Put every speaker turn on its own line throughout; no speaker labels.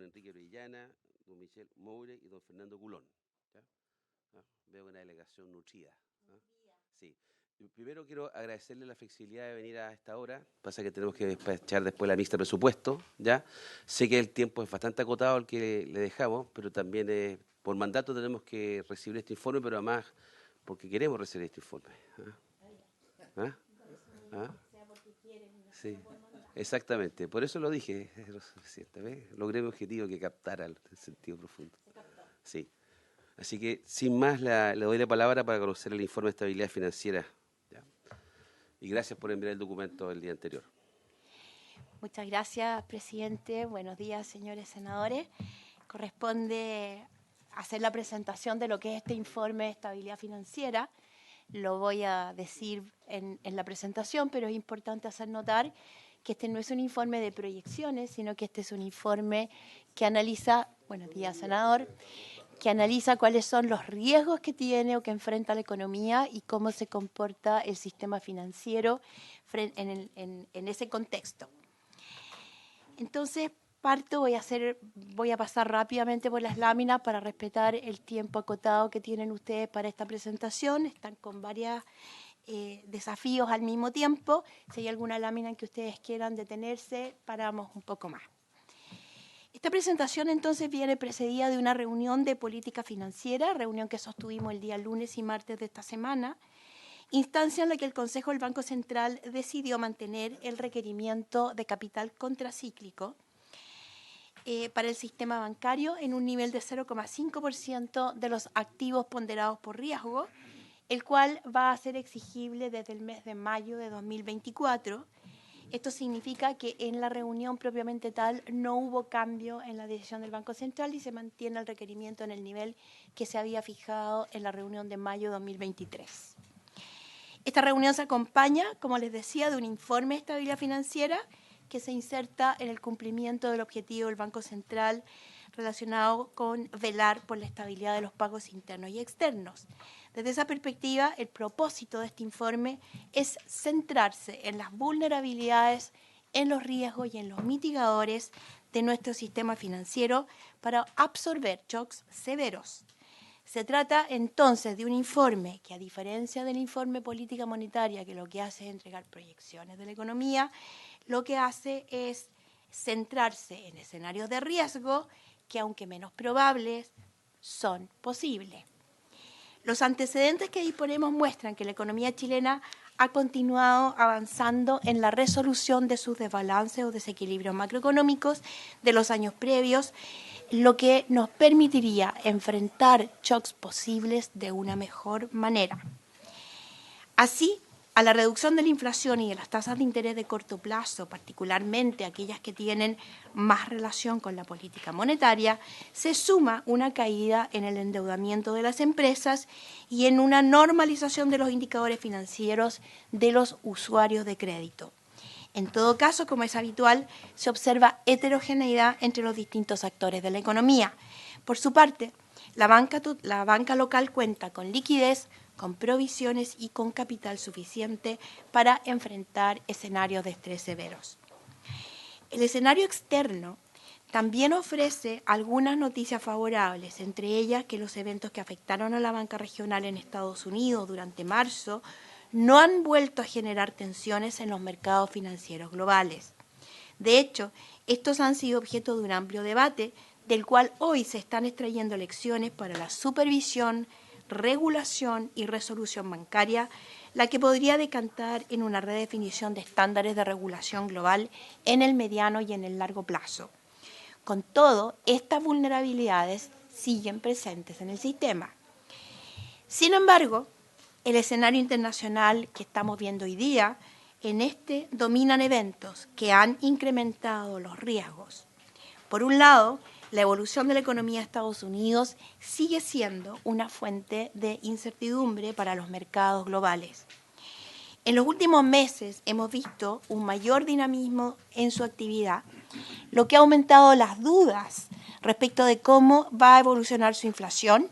Enrique Orellana, don Michel Moure y don Fernando Culón. ¿Ya? Veo una delegación nutrida. Sí. Primero quiero agradecerle la flexibilidad de venir a esta hora. Pasa que tenemos que despachar después la mixta de presupuesto, ¿ya? Sé que el tiempo es bastante acotado el que le dejamos, pero también por mandato tenemos que recibir este informe, pero además porque queremos recibir este informe. ¿Ah? ¿Ah? Sí, exactamente. Por eso lo dije. Logré mi objetivo que captara el sentido profundo. Sí. Así que, sin más, le doy la palabra para conocer el informe de estabilidad financiera. ¿Ya? Y gracias por enviar el documento el día anterior.
Muchas gracias, presidente. Buenos días, señores senadores. Corresponde hacer la presentación de lo que es este informe de estabilidad financiera. Lo voy a decir en la presentación, pero es importante hacer notar que este no es un informe de proyecciones, sino que este es un informe que analiza, buenos días, senador, que analiza cuáles son los riesgos que tiene o que enfrenta la economía y cómo se comporta el sistema financiero en ese contexto. Entonces, voy a pasar rápidamente por las láminas para respetar el tiempo acotado que tienen ustedes para esta presentación. Están con varios desafíos al mismo tiempo. Si hay alguna lámina en que ustedes quieran detenerse, paramos un poco más. Esta presentación entonces viene precedida de una reunión de política financiera, reunión que sostuvimos el día lunes y martes de esta semana, instancia en la que el Consejo del Banco Central decidió mantener el requerimiento de capital contracíclico para el sistema bancario en un nivel de 0,5% de los activos ponderados por riesgo, el cual va a ser exigible desde el mes de mayo de 2024. Esto significa que en la reunión propiamente tal no hubo cambio en la decisión del Banco Central y se mantiene el requerimiento en el nivel que se había fijado en la reunión de mayo de 2023. Esta reunión se acompaña, como les decía, de un informe de estabilidad financiera que se inserta en el cumplimiento del objetivo del Banco Central relacionado con velar por la estabilidad de los pagos internos y externos. Desde esa perspectiva, el propósito de este informe es centrarse en las vulnerabilidades, en los riesgos y en los mitigadores de nuestro sistema financiero para absorber shocks severos. Se trata entonces de un informe que, a diferencia del informe política monetaria, que lo que hace es entregar proyecciones de la economía, lo que hace es centrarse en escenarios de riesgo que, aunque menos probables, son posibles. Los antecedentes que disponemos muestran que la economía chilena ha continuado avanzando en la resolución de sus desbalances o desequilibrios macroeconómicos de los años previos, lo que nos permitiría enfrentar shocks posibles de una mejor manera. Así, a la reducción de la inflación y de las tasas de interés de corto plazo, particularmente aquellas que tienen más relación con la política monetaria, se suma una caída en el endeudamiento de las empresas y en una normalización de los indicadores financieros de los usuarios de crédito. En todo caso, como es habitual, se observa heterogeneidad entre los distintos actores de la economía. Por su parte, la banca local cuenta con liquidez, con provisiones y con capital suficiente para enfrentar escenarios de estrés severos. El escenario externo también ofrece algunas noticias favorables, entre ellas que los eventos que afectaron a la banca regional en Estados Unidos durante marzo no han vuelto a generar tensiones en los mercados financieros globales. De hecho, estos han sido objeto de un amplio debate, del cual hoy se están extrayendo lecciones para la supervisión, regulación y resolución bancaria, la que podría decantar en una redefinición de estándares de regulación global en el mediano y en el largo plazo. Con todo, estas vulnerabilidades siguen presentes en el sistema. Sin embargo, el escenario internacional que estamos viendo hoy día, en este dominan eventos que han incrementado los riesgos. Por un lado, la evolución de la economía de Estados Unidos sigue siendo una fuente de incertidumbre para los mercados globales. En los últimos meses hemos visto un mayor dinamismo en su actividad, lo que ha aumentado las dudas respecto de cómo va a evolucionar su inflación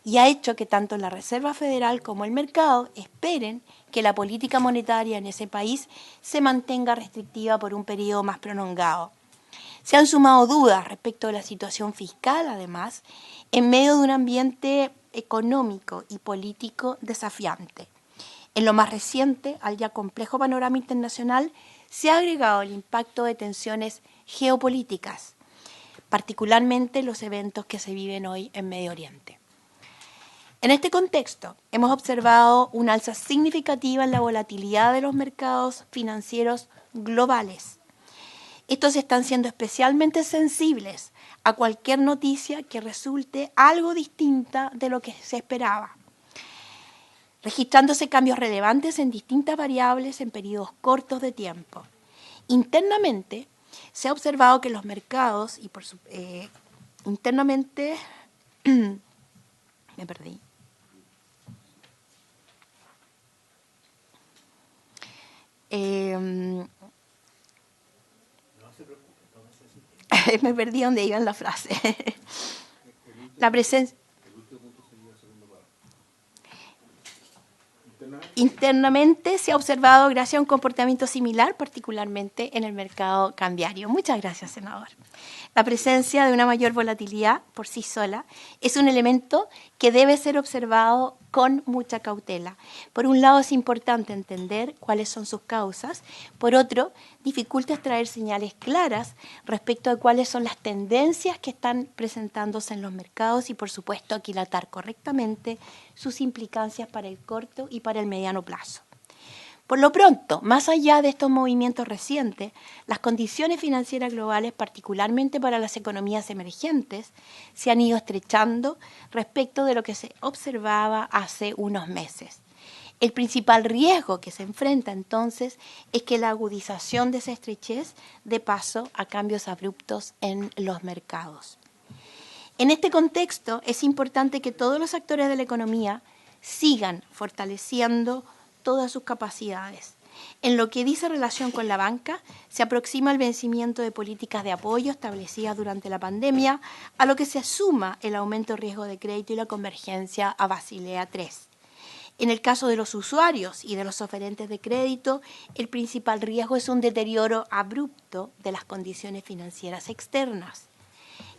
y ha hecho que tanto la Reserva Federal como el mercado esperen que la política monetaria en ese país se mantenga restrictiva por un periodo más prolongado. Se han sumado dudas respecto a la situación fiscal, además, en medio de un ambiente económico y político desafiante. En lo más reciente, al ya complejo panorama internacional, se ha agregado el impacto de tensiones geopolíticas, particularmente los eventos que se viven hoy en Medio Oriente. En este contexto, hemos observado una alza significativa en la volatilidad de los mercados financieros globales. Estos están siendo especialmente sensibles a cualquier noticia que resulte algo distinta de lo que se esperaba, registrándose cambios relevantes en distintas variables en periodos cortos de tiempo. Internamente, se ha observado que los mercados, y internamente, me perdí. Me perdí donde iba en la frase. La presencia. Internamente se ha observado gracias a un comportamiento similar, particularmente en el mercado cambiario. Muchas gracias, senador. La presencia de una mayor volatilidad por sí sola es un elemento que debe ser observado con mucha cautela. Por un lado, es importante entender cuáles son sus causas. Por otro, dificulta extraer señales claras respecto a cuáles son las tendencias que están presentándose en los mercados y, por supuesto, aquilatar correctamente sus implicancias para el corto y para el mediano plazo. Por lo pronto, más allá de estos movimientos recientes, las condiciones financieras globales, particularmente para las economías emergentes, se han ido estrechando respecto de lo que se observaba hace unos meses. El principal riesgo que se enfrenta entonces es que la agudización de esa estrechez dé paso a cambios abruptos en los mercados. En este contexto, es importante que todos los actores de la economía sigan fortaleciendo todas sus capacidades. En lo que dice relación con la banca, se aproxima el vencimiento de políticas de apoyo establecidas durante la pandemia, a lo que se suma el aumento de riesgo de crédito y la convergencia a Basilea III. En el caso de los usuarios y de los oferentes de crédito, el principal riesgo es un deterioro abrupto de las condiciones financieras externas.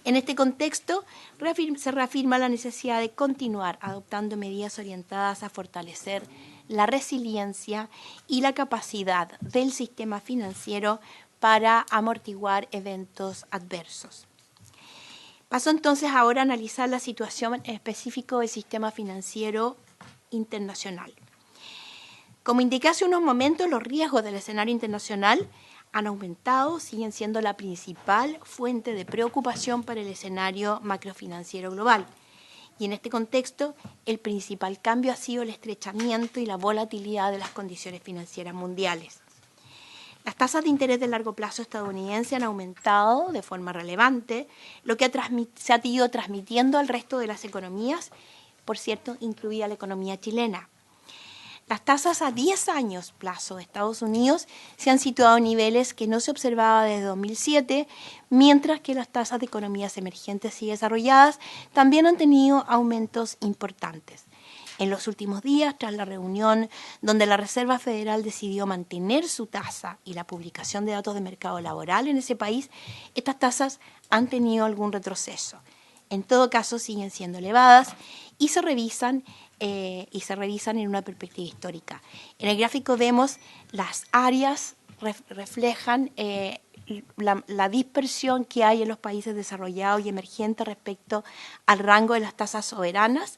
En este contexto, se reafirma la necesidad de continuar adoptando medidas orientadas a fortalecer la resiliencia y la capacidad del sistema financiero para amortiguar eventos adversos. Paso entonces ahora a analizar la situación específica del sistema financiero internacional. Como indiqué hace unos momentos, los riesgos del escenario internacional han aumentado, siguen siendo la principal fuente de preocupación para el escenario macrofinanciero global. Y en este contexto, el principal cambio ha sido el estrechamiento y la volatilidad de las condiciones financieras mundiales. Las tasas de interés de largo plazo estadounidenses han aumentado de forma relevante, lo que se ha ido transmitiendo al resto de las economías, por cierto, incluida la economía chilena. Las tasas a 10 años plazo de Estados Unidos se han situado a niveles que no se observaba desde 2007, mientras que las tasas de economías emergentes y desarrolladas también han tenido aumentos importantes. En los últimos días, tras la reunión donde la Reserva Federal decidió mantener su tasa y la publicación de datos de mercado laboral en ese país, estas tasas han tenido algún retroceso. En todo caso, siguen siendo elevadas y se revisan en una perspectiva histórica. En el gráfico vemos las áreas reflejan la dispersión que hay en los países desarrollados y emergentes respecto al rango de las tasas soberanas.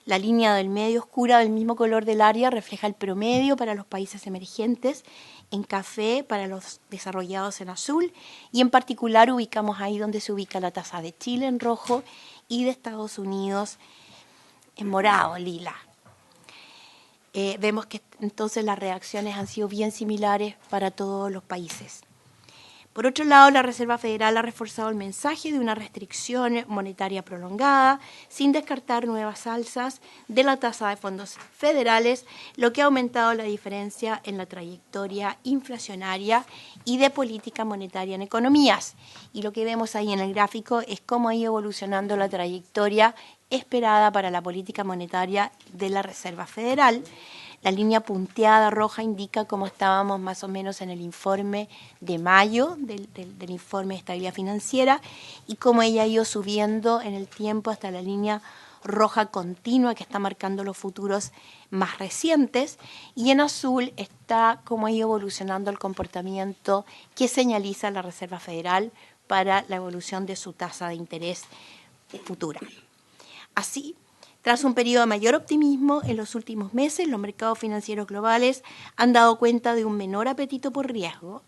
La línea del medio oscura del mismo color del área refleja el promedio para los países emergentes, en café para los desarrollados en azul, y en particular ubicamos ahí donde se ubica la tasa de Chile en rojo y de Estados Unidos en morado, lila. Vemos que entonces las reacciones han sido bien similares para todos los países. Por otro lado, la Reserva Federal ha reforzado el mensaje de una restricción monetaria prolongada, sin descartar nuevas alzas de la tasa de fondos federales, lo que ha aumentado la diferencia en la trayectoria inflacionaria y de política monetaria en economías. Y lo que vemos ahí en el gráfico es cómo ha ido evolucionando la trayectoria esperada para la política monetaria de la Reserva Federal. La línea punteada roja indica cómo estábamos más o menos en el informe de mayo del informe de estabilidad financiera y cómo ella ha ido subiendo en el tiempo hasta la línea roja continua que está marcando los futuros más recientes, y en azul está cómo ha ido evolucionando el comportamiento que señaliza la Reserva Federal para la evolución de su tasa de interés futura. Así, tras un periodo de mayor optimismo en los últimos meses, los mercados financieros globales han dado cuenta de un menor apetito por riesgo,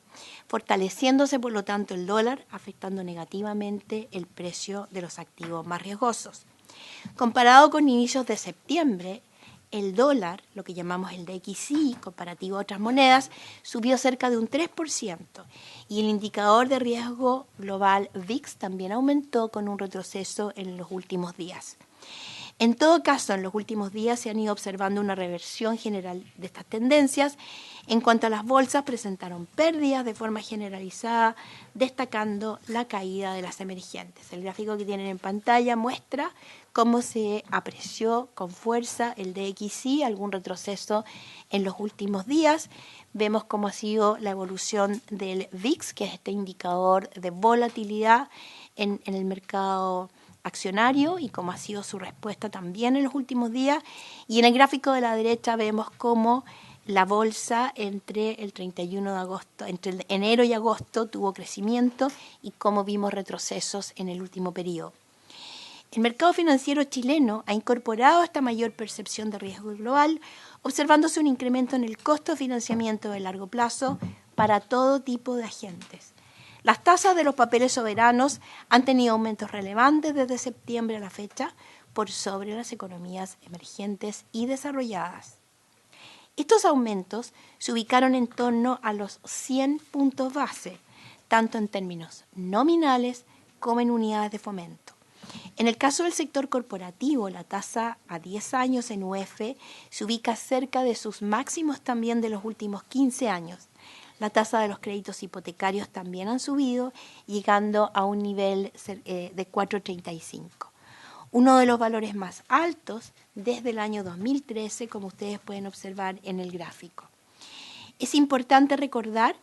fortaleciéndose por lo tanto el dólar, afectando negativamente el precio de los activos más riesgosos. Comparado con inicios de septiembre, el dólar, lo que llamamos el DXY, comparativo a otras monedas, subió cerca de un 3%, y el indicador de riesgo global VIX también aumentó con un retroceso en los últimos días. En todo caso, en los últimos días se han ido observando una reversión general de estas tendencias. En cuanto a las bolsas, presentaron pérdidas de forma generalizada, destacando la caída de las emergentes. El gráfico que tienen en pantalla muestra cómo se apreció con fuerza el DXY, algún retroceso en los últimos días. Vemos cómo ha sido la evolución del VIX, que es este indicador de volatilidad en el mercado accionario, y cómo ha sido su respuesta también en los últimos días. Y en el gráfico de la derecha vemos cómo la bolsa entre el 31 de agosto, entre enero y agosto tuvo crecimiento y cómo vimos retrocesos en el último periodo. El mercado financiero chileno ha incorporado esta mayor percepción de riesgo global, observándose un incremento en el costo de financiamiento de largo plazo para todo tipo de agentes. Las tasas de los papeles soberanos han tenido aumentos relevantes desde septiembre a la fecha por sobre las economías emergentes y desarrolladas. Estos aumentos se ubicaron en torno a los 100 puntos base, tanto en términos nominales como en unidades de fomento. En el caso del sector corporativo, la tasa a 10 años en UF se ubica cerca de sus máximos también de los últimos 15 años. La tasa de los créditos hipotecarios también han subido, llegando a un nivel de 4,35. Uno de los valores más altos desde el año 2013, como ustedes pueden observar en el gráfico. Es importante recordar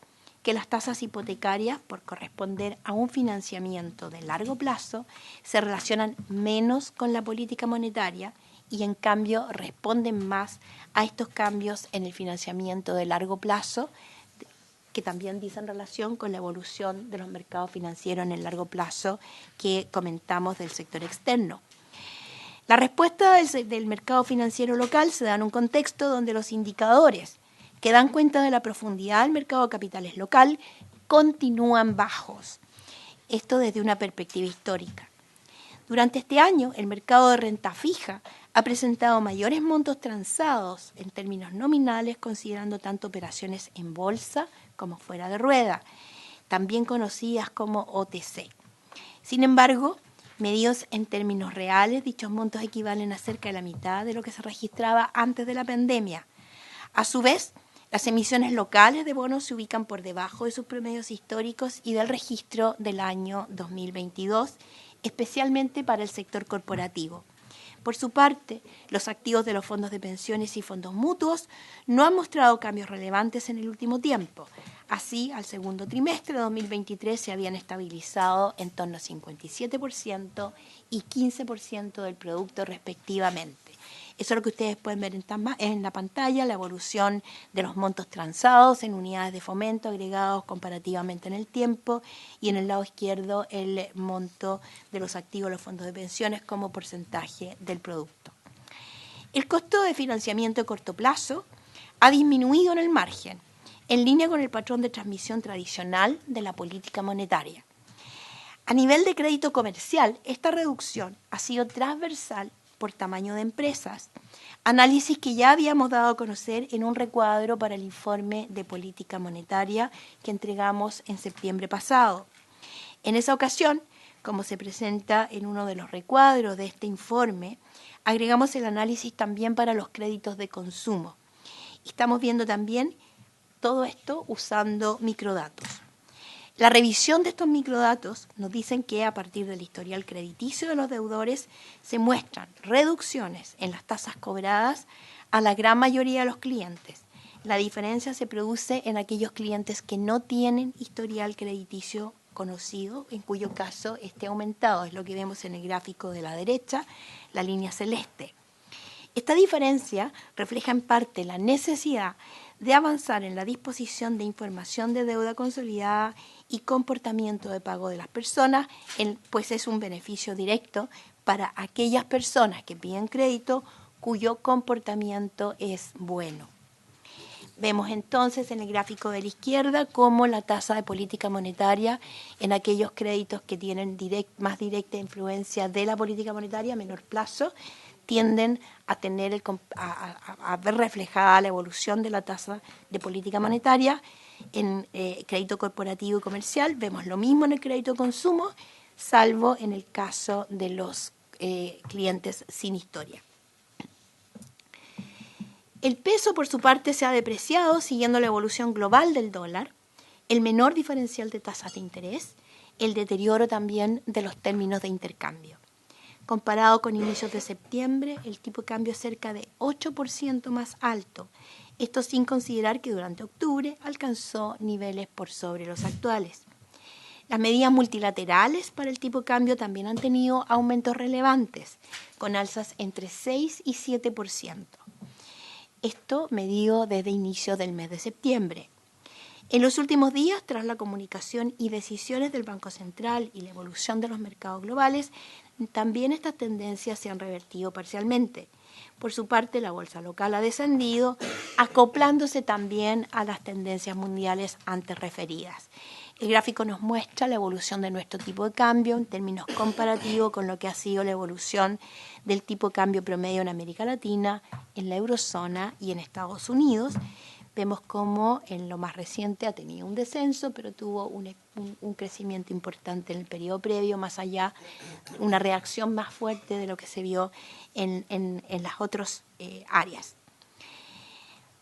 que las tasas hipotecarias, por corresponder a un financiamiento de largo plazo, se relacionan menos con la política monetaria y en cambio responden más a estos cambios en el financiamiento de largo plazo, que también dicen relación con la evolución de los mercados financieros en el largo plazo que comentamos del sector externo. La respuesta del mercado financiero local se da en un contexto donde los indicadores que dan cuenta de la profundidad del mercado de capitales local continúan bajos. Esto desde una perspectiva histórica. Durante este año, el mercado de renta fija ha presentado mayores montos transados en términos nominales, considerando tanto operaciones en bolsa como fuera de rueda, también conocidas como OTC. Sin embargo, medidos en términos reales, dichos montos equivalen a cerca de la mitad de lo que se registraba antes de la pandemia. A su vez, las emisiones locales de bonos se ubican por debajo de sus promedios históricos y del registro del año 2022, especialmente para el sector corporativo. Por su parte, los activos de los fondos de pensiones y fondos mutuos no han mostrado cambios relevantes en el último tiempo. Así, al segundo trimestre de 2023 se habían estabilizado en torno a 57% y 15% del producto respectivamente. Eso es lo que ustedes pueden ver en la pantalla, la evolución de los montos transados en unidades de fomento agregados comparativamente en el tiempo, y en el lado izquierdo el monto de los activos de los fondos de pensiones como porcentaje del producto. El costo de financiamiento a corto plazo ha disminuido en el margen, en línea con el patrón de transmisión tradicional de la política monetaria. A nivel de crédito comercial, esta reducción ha sido transversal por tamaño de empresas, análisis que ya habíamos dado a conocer en un recuadro para el informe de política monetaria que entregamos en septiembre pasado. En esa ocasión, como se presenta en uno de los recuadros de este informe, agregamos el análisis también para los créditos de consumo. Estamos viendo también todo esto usando microdatos. La revisión de estos microdatos nos dicen que a partir del historial crediticio de los deudores se muestran reducciones en las tasas cobradas a la gran mayoría de los clientes. La diferencia se produce en aquellos clientes que no tienen historial crediticio conocido, en cuyo caso esté aumentado. Es lo que vemos en el gráfico de la derecha, la línea celeste. Esta diferencia refleja en parte la necesidad de avanzar en la disposición de información de deuda consolidada y comportamiento de pago de las personas, pues es un beneficio directo para aquellas personas que piden crédito cuyo comportamiento es bueno. Vemos entonces en el gráfico de la izquierda cómo la tasa de política monetaria en aquellos créditos que tienen más directa influencia de la política monetaria a menor plazo tienden a tener a ver reflejada la evolución de la tasa de política monetaria en crédito corporativo y comercial. Vemos lo mismo en el crédito de consumo, salvo en el caso de los clientes sin historia. El peso, por su parte, se ha depreciado siguiendo la evolución global del dólar, el menor diferencial de tasas de interés, el deterioro también de los términos de intercambio. Comparado con inicios de septiembre, el tipo de cambio es cerca de 8% más alto, esto sin considerar que durante octubre alcanzó niveles por sobre los actuales. Las medidas multilaterales para el tipo de cambio también han tenido aumentos relevantes, con alzas entre 6 y 7%. Esto medido desde inicio del mes de septiembre. En los últimos días, tras la comunicación y decisiones del Banco Central y la evolución de los mercados globales, también estas tendencias se han revertido parcialmente. Por su parte, la bolsa local ha descendido, acoplándose también a las tendencias mundiales antes referidas. El gráfico nos muestra la evolución de nuestro tipo de cambio en términos comparativos con lo que ha sido la evolución del tipo de cambio promedio en América Latina, en la eurozona y en Estados Unidos. Vemos cómo en lo más reciente ha tenido un descenso, pero tuvo un crecimiento importante en el periodo previo, más allá, una reacción más fuerte de lo que se vio en las otras áreas.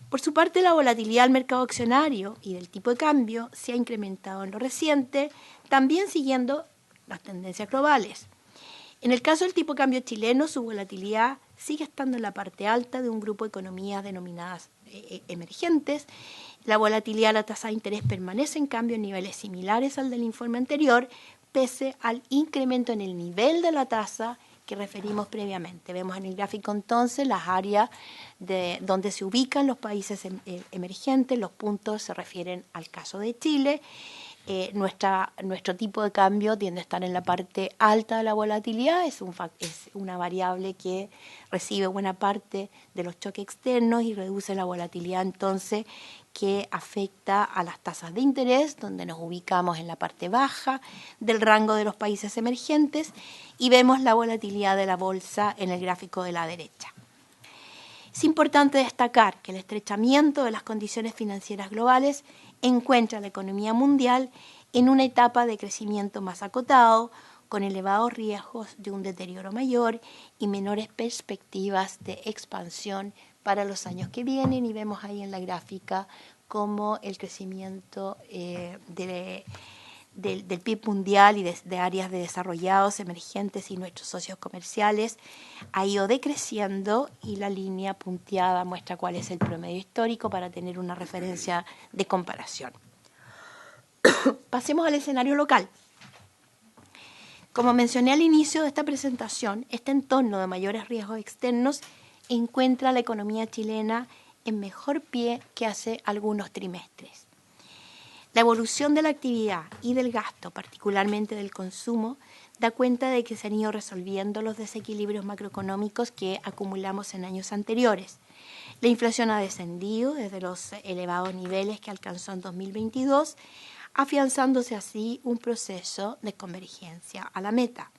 Por su parte, la volatilidad del mercado accionario y del tipo de cambio se ha incrementado en lo reciente, también siguiendo las tendencias globales. En el caso del tipo de cambio chileno, su volatilidad sigue estando en la parte alta de un grupo de economías denominadas emergentes. La volatilidad de la tasa de interés permanece, en cambio, en niveles similares al del informe anterior, pese al incremento en el nivel de la tasa que referimos previamente. Vemos en el gráfico entonces las áreas donde se ubican los países emergentes, los puntos se refieren al caso de Chile. Nuestro tipo de cambio tiende a estar en la parte alta de la volatilidad, es una variable que recibe buena parte de los choques externos y reduce la volatilidad entonces que afecta a las tasas de interés, donde nos ubicamos en la parte baja del rango de los países emergentes y vemos la volatilidad de la bolsa en el gráfico de la derecha. Es importante destacar que el estrechamiento de las condiciones financieras globales encuentra a la economía mundial en una etapa de crecimiento más acotado, con elevados riesgos de un deterioro mayor y menores perspectivas de expansión para los años que vienen, y vemos ahí en la gráfica cómo el crecimiento del PIB mundial y de áreas de desarrollados, emergentes y nuestros socios comerciales ha ido decreciendo, y la línea punteada muestra cuál es el promedio histórico para tener una referencia de comparación. Pasemos al escenario local. Como mencioné al inicio de esta presentación, este entorno de mayores riesgos externos encuentra a la economía chilena en mejor pie que hace algunos trimestres. La evolución de la actividad y del gasto, particularmente del consumo, da cuenta de que se han ido resolviendo los desequilibrios macroeconómicos que acumulamos en años anteriores. La inflación ha descendido desde los elevados niveles que alcanzó en 2022, afianzándose así un proceso de convergencia a la meta.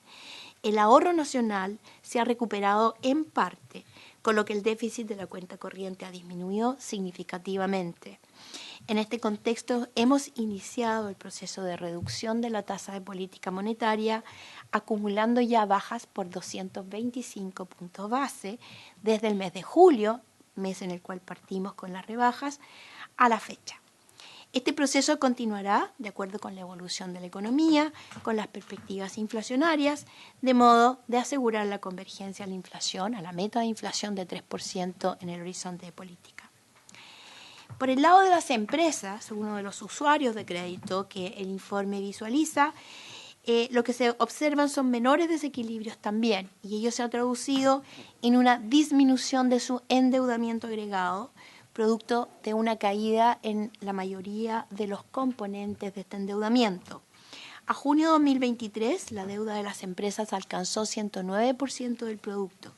El ahorro nacional se ha recuperado en parte, con lo que el déficit de la cuenta corriente ha disminuido significativamente. En este contexto, hemos iniciado el proceso de reducción de la tasa de política monetaria, acumulando ya bajas por 225 puntos base desde el mes de julio, mes en el cual partimos con las rebajas, a la fecha. Este proceso continuará de acuerdo con la evolución de la economía, con las perspectivas inflacionarias, de modo de asegurar la convergencia a la inflación, a la meta de inflación de 3% en el horizonte de política. Por el lado de las empresas, uno de los usuarios de crédito que el informe visualiza, lo que se observan son menores desequilibrios también, y ello se ha traducido en una disminución de su endeudamiento agregado, producto de una caída en la mayoría de los componentes de este endeudamiento. A junio de 2023, la deuda de las empresas alcanzó 109% del producto.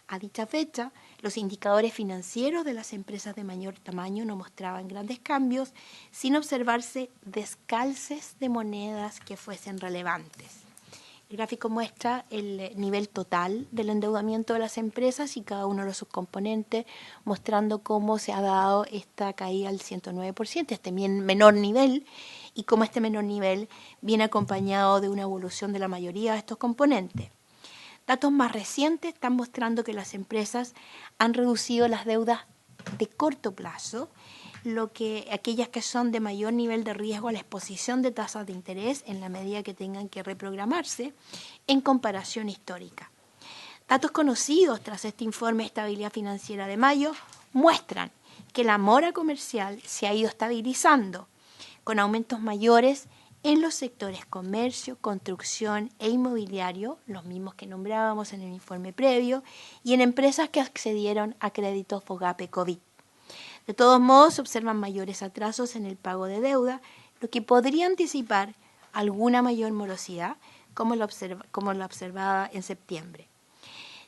A dicha fecha, los indicadores financieros de las empresas de mayor tamaño no mostraban grandes cambios, sin observarse descalces de monedas que fuesen relevantes. El gráfico muestra el nivel total del endeudamiento de las empresas y cada uno de sus componentes, mostrando cómo se ha dado esta caída al 109%, este menor nivel, y cómo este menor nivel viene acompañado de una evolución de la mayoría de estos componentes. Datos más recientes están mostrando que las empresas han reducido las deudas de corto plazo, aquellas que son de mayor nivel de riesgo a la exposición de tasas de interés en la medida que tengan que reprogramarse en comparación histórica. Datos conocidos tras este informe de estabilidad financiera de mayo muestran que la mora comercial se ha ido estabilizando, con aumentos mayores en los sectores comercio, construcción e inmobiliario, los mismos que nombrábamos en el informe previo, y en empresas que accedieron a créditos FOGAPE COVID. De todos modos, se observan mayores atrasos en el pago de deuda, lo que podría anticipar alguna mayor morosidad, como la observada en septiembre.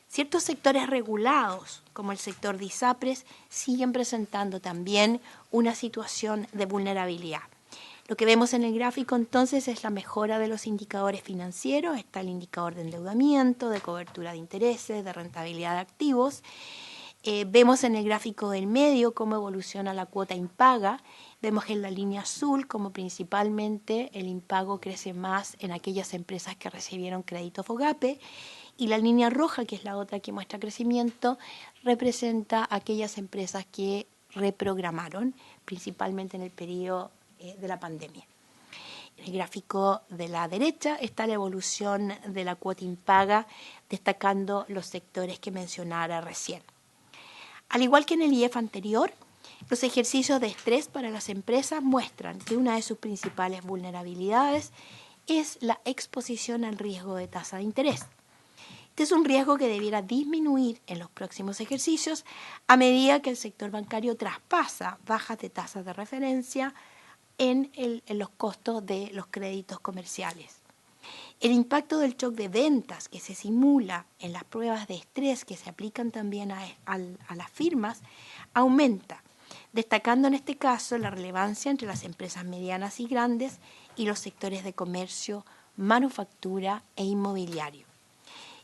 Ciertos sectores regulados, como el sector de ISAPRES, siguen presentando también una situación de vulnerabilidad. Lo que vemos en el gráfico entonces es la mejora de los indicadores financieros. Está el indicador de endeudamiento, de cobertura de intereses, de rentabilidad de activos. Vemos en el gráfico del medio cómo evoluciona la cuota impaga. Vemos en la línea azul cómo principalmente el impago crece más en aquellas empresas que recibieron crédito FOGAPE. Y la línea roja, que es la otra que muestra crecimiento, representa aquellas empresas que reprogramaron, principalmente en el periodo de la pandemia. En el gráfico de la derecha está la evolución de la cuota impaga, destacando los sectores que mencionara recién. Al igual que en el IEF anterior, los ejercicios de estrés para las empresas muestran que una de sus principales vulnerabilidades es la exposición al riesgo de tasa de interés. Este es un riesgo que debiera disminuir en los próximos ejercicios a medida que el sector bancario traspasa bajas de tasas de referencia en los costos de los créditos comerciales. El impacto del shock de ventas que se simula en las pruebas de estrés que se aplican también a las firmas aumenta, destacando en este caso la relevancia entre las empresas medianas y grandes y los sectores de comercio, manufactura e inmobiliario.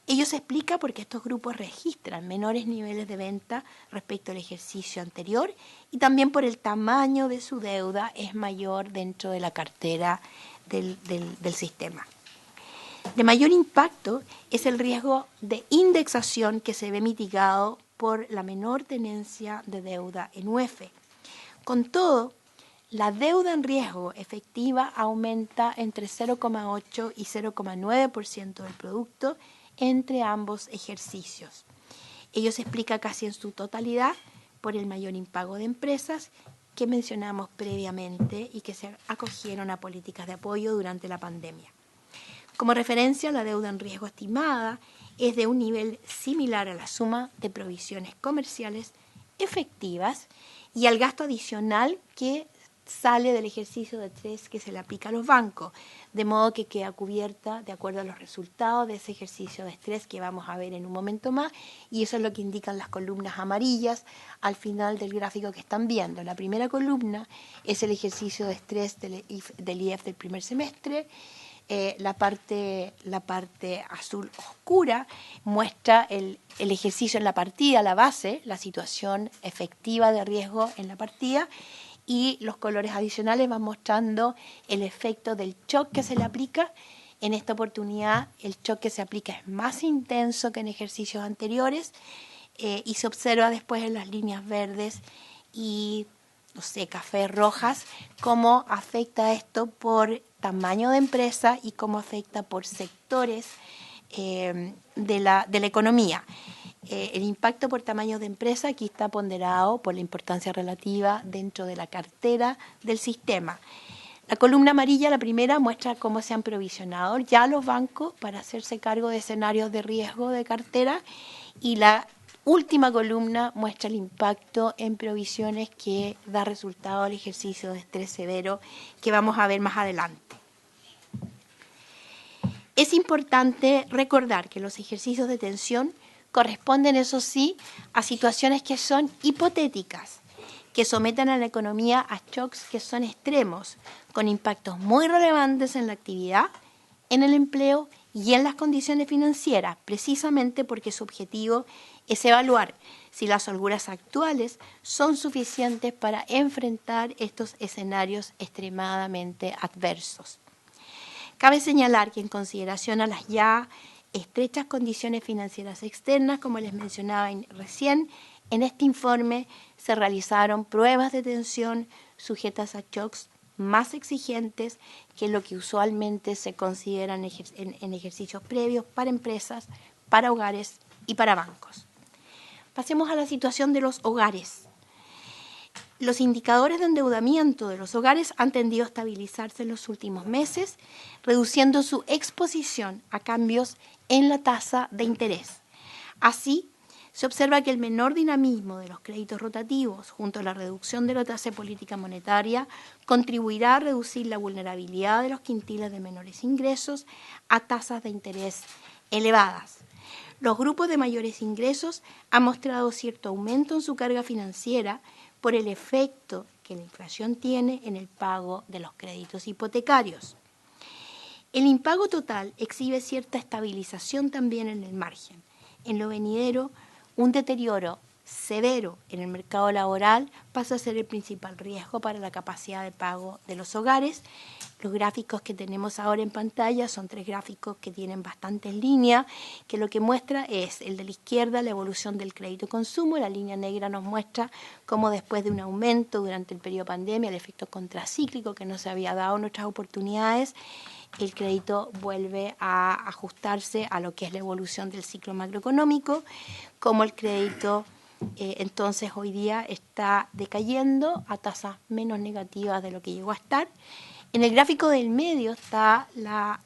Ello se explica porque estos grupos registran menores niveles de venta respecto al ejercicio anterior y también por el tamaño de su deuda es mayor dentro de la cartera del sistema. De mayor impacto es el riesgo de indexación que se ve mitigado por la menor tenencia de deuda en UF. Con todo, la deuda en riesgo efectiva aumenta entre 0,8 y 0,9% del producto entre ambos ejercicios. Ello se explica casi en su totalidad por el mayor impago de empresas que mencionamos previamente y que se acogieron a políticas de apoyo durante la pandemia. Como referencia, la deuda en riesgo estimada es de un nivel similar a la suma de provisiones comerciales efectivas y al gasto adicional que sale del ejercicio de estrés que se le aplica a los bancos, de modo que queda cubierta de acuerdo a los resultados de ese ejercicio de estrés que vamos a ver en un momento más, y eso es lo que indican las columnas amarillas al final del gráfico que están viendo. La primera columna es el ejercicio de estrés del IEF del primer semestre. La parte azul oscura muestra el ejercicio en la partida, la base, la situación efectiva de riesgo en la partida, y los colores adicionales van mostrando el efecto del shock que se le aplica. En esta oportunidad el shock que se aplica es más intenso que en ejercicios anteriores y se observa después en las líneas verdes y no sé, cafés rojas, cómo afecta esto por tamaño de empresa y cómo afecta por sectores de la economía. El impacto por tamaño de empresa aquí está ponderado por la importancia relativa dentro de la cartera del sistema. La columna amarilla, la primera, muestra cómo se han provisionado ya los bancos para hacerse cargo de escenarios de riesgo de cartera, y la última columna muestra el impacto en provisiones que da resultado al ejercicio de estrés severo que vamos a ver más adelante. Es importante recordar que los ejercicios de tensión corresponden, eso sí, a situaciones que son hipotéticas, que someten a la economía a shocks que son extremos, con impactos muy relevantes en la actividad, en el empleo y en las condiciones financieras, precisamente porque su objetivo es evaluar si las holguras actuales son suficientes para enfrentar estos escenarios extremadamente adversos. Cabe señalar que en consideración a las ya estrechas condiciones financieras externas, como les mencionaba recién, en este informe se realizaron pruebas de tensión sujetas a shocks más exigentes que lo que usualmente se considera en ejercicios previos para empresas, para hogares y para bancos. Pasemos a la situación de los hogares. Los indicadores de endeudamiento de los hogares han tendido a estabilizarse en los últimos meses, reduciendo su exposición a cambios en la tasa de interés. Así, se observa que el menor dinamismo de los créditos rotativos, junto a la reducción de la tasa de política monetaria, contribuirá a reducir la vulnerabilidad de los quintiles de menores ingresos a tasas de interés elevadas. Los grupos de mayores ingresos han mostrado cierto aumento en su carga financiera por el efecto que la inflación tiene en el pago de los créditos hipotecarios. El impago total exhibe cierta estabilización también en el margen. En lo venidero, un deterioro severo en el mercado laboral pasa a ser el principal riesgo para la capacidad de pago de los hogares. Los gráficos que tenemos ahora en pantalla son 3 gráficos que tienen bastantes líneas, que lo que muestra es el de la izquierda, la evolución del crédito consumo. La línea negra nos muestra cómo después de un aumento durante el periodo de pandemia, el efecto contracíclico que no se había dado en nuestras oportunidades, el crédito vuelve a ajustarse a lo que es la evolución del ciclo macroeconómico, como el crédito entonces hoy día está decayendo a tasas menos negativas de lo que llegó a estar. En el gráfico del medio está la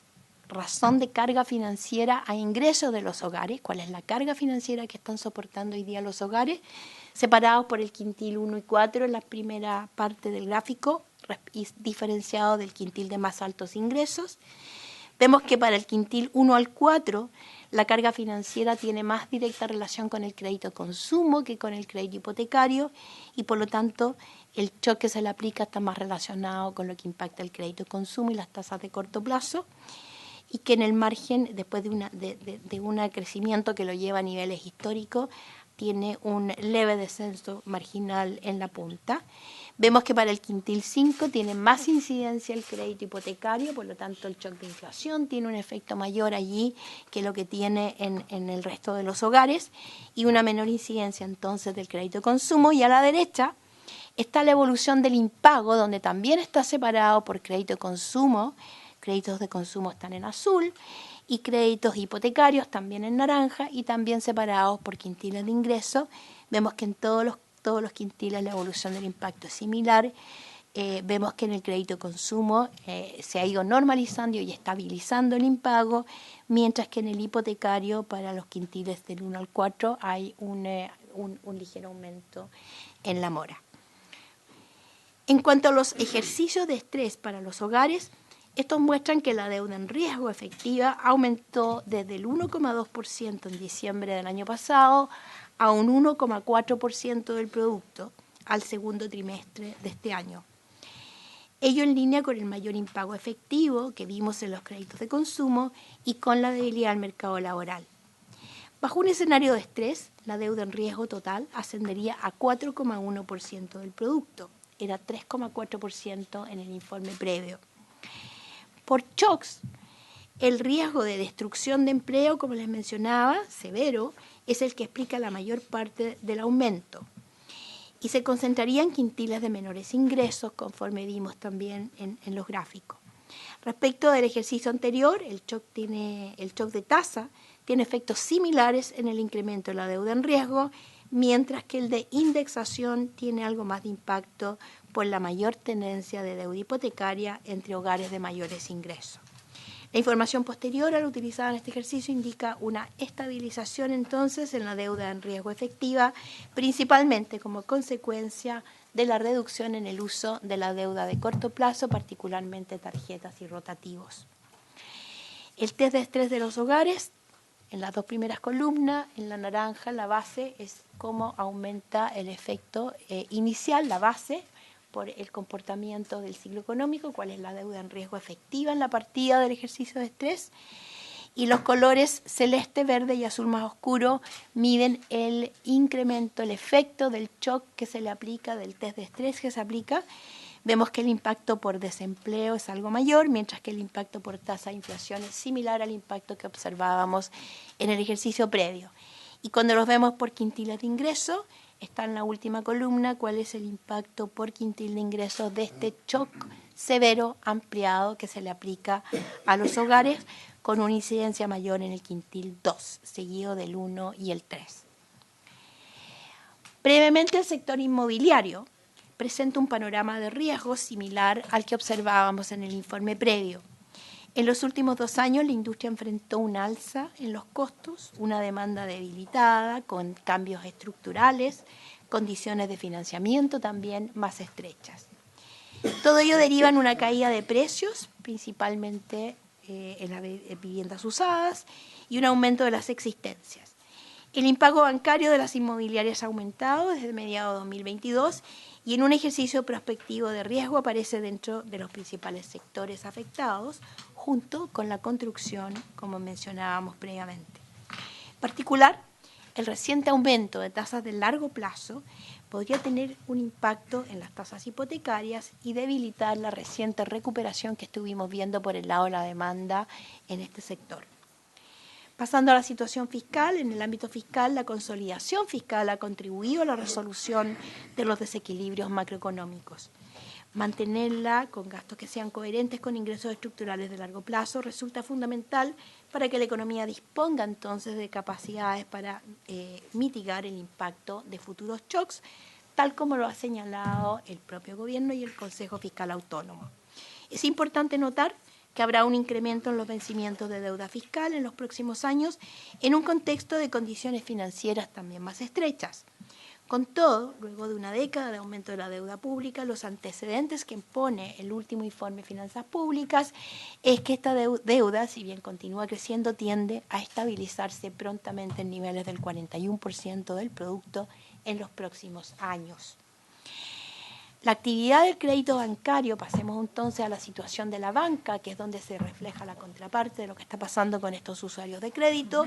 razón de carga financiera a ingresos de los hogares, cuál es la carga financiera que están soportando hoy día los hogares, separados por el quintil 1 y 4 en la primera parte del gráfico y diferenciado del quintil de más altos ingresos. Vemos que para el quintil 1 al 4 la carga financiera tiene más directa relación con el crédito consumo que con el crédito hipotecario, y por lo tanto el shock que se le aplica está más relacionado con lo que impacta el crédito consumo y las tasas de corto plazo, y que en el margen, después de un crecimiento que lo lleva a niveles históricos, tiene un leve descenso marginal en la punta. Vemos que para el quintil 5 tiene más incidencia el crédito hipotecario, por lo tanto el shock de inflación tiene un efecto mayor allí que lo que tiene en el resto de los hogares, y una menor incidencia entonces del crédito consumo. Y a la derecha está la evolución del impago, donde también está separado por crédito consumo. Créditos de consumo están en azul y créditos hipotecarios también en naranja, y también separados por quintiles de ingreso. Vemos que en todos los quintiles la evolución del impacto es similar. Vemos que en el crédito consumo se ha ido normalizando y estabilizando el impago, mientras que en el hipotecario para los quintiles del 1 al 4 hay un ligero aumento en la mora. En cuanto a los ejercicios de estrés para los hogares, estos muestran que la deuda en riesgo efectiva aumentó desde el 1,2% en diciembre del año pasado a un 1,4% del producto al segundo trimestre de este año. Ello en línea con el mayor impago efectivo que vimos en los créditos de consumo y con la debilidad del mercado laboral. Bajo un escenario de estrés, la deuda en riesgo total ascendería a 4,1% del producto. Era 3,4% en el informe previo. Por shocks, el riesgo de destrucción de empleo, como les mencionaba, severo, es el que explica la mayor parte del aumento. y se concentraría en quintiles de menores ingresos, conforme vimos también en los gráficos. Respecto del ejercicio anterior, el shock de tasa tiene efectos similares en el incremento de la deuda en riesgo, mientras que el de indexación tiene algo más de impacto por la mayor tendencia de deuda hipotecaria entre hogares de mayores ingresos. La información posterior a la utilizada en este ejercicio indica una estabilización entonces en la deuda en riesgo efectiva, principalmente como consecuencia de la reducción en el uso de la deuda de corto plazo, particularmente tarjetas y rotativos. El test de estrés de los hogares, en las dos primeras columnas, en la naranja, la base es cómo aumenta el efecto inicial, la base, por el comportamiento del ciclo económico, cuál es la deuda en riesgo efectiva en la partida del ejercicio de estrés, y los colores celeste, verde y azul más oscuro miden el incremento, el efecto del shock que se le aplica, del test de estrés que se aplica. Vemos que el impacto por desempleo es algo mayor, mientras que el impacto por tasa de inflación es similar al impacto que observábamos en el ejercicio previo. Y cuando los vemos por quintiles de ingreso, está en la última columna cuál es el impacto por quintil de ingresos de este shock severo ampliado que se le aplica a los hogares, con una incidencia mayor en el quintil 2, seguido del 1 y el 3. Brevemente, el sector inmobiliario presenta un panorama de riesgo similar al que observábamos en el informe previo. En los últimos 2 años, la industria enfrentó un alza en los costos, una demanda debilitada, con cambios estructurales, condiciones de financiamiento también más estrechas. Todo ello deriva en una caída de precios, principalmente en las viviendas usadas, y un aumento de las existencias. El impago bancario de las inmobiliarias ha aumentado desde mediados de 2022 y en un ejercicio prospectivo de riesgo aparece dentro de los principales sectores afectados, junto con la construcción, como mencionábamos previamente. En particular, el reciente aumento de tasas de largo plazo podría tener un impacto en las tasas hipotecarias y debilitar la reciente recuperación que estuvimos viendo por el lado de la demanda en este sector. Pasando a la situación fiscal, en el ámbito fiscal, la consolidación fiscal ha contribuido a la resolución de los desequilibrios macroeconómicos. Mantenerla con gastos que sean coherentes con ingresos estructurales de largo plazo resulta fundamental para que la economía disponga entonces de capacidades para mitigar el impacto de futuros shocks, tal como lo ha señalado el propio gobierno y el Consejo Fiscal Autónomo. Es importante notar que habrá un incremento en los vencimientos de deuda fiscal en los próximos años en un contexto de condiciones financieras también más estrechas. Con todo, luego de una década de aumento de la deuda pública, los antecedentes que impone el último informe de finanzas públicas es que esta deuda, si bien continúa creciendo, tiende a estabilizarse prontamente en niveles del 41% del producto en los próximos años. La actividad del crédito bancario, pasemos entonces a la situación de la banca, que es donde se refleja la contraparte de lo que está pasando con estos usuarios de crédito,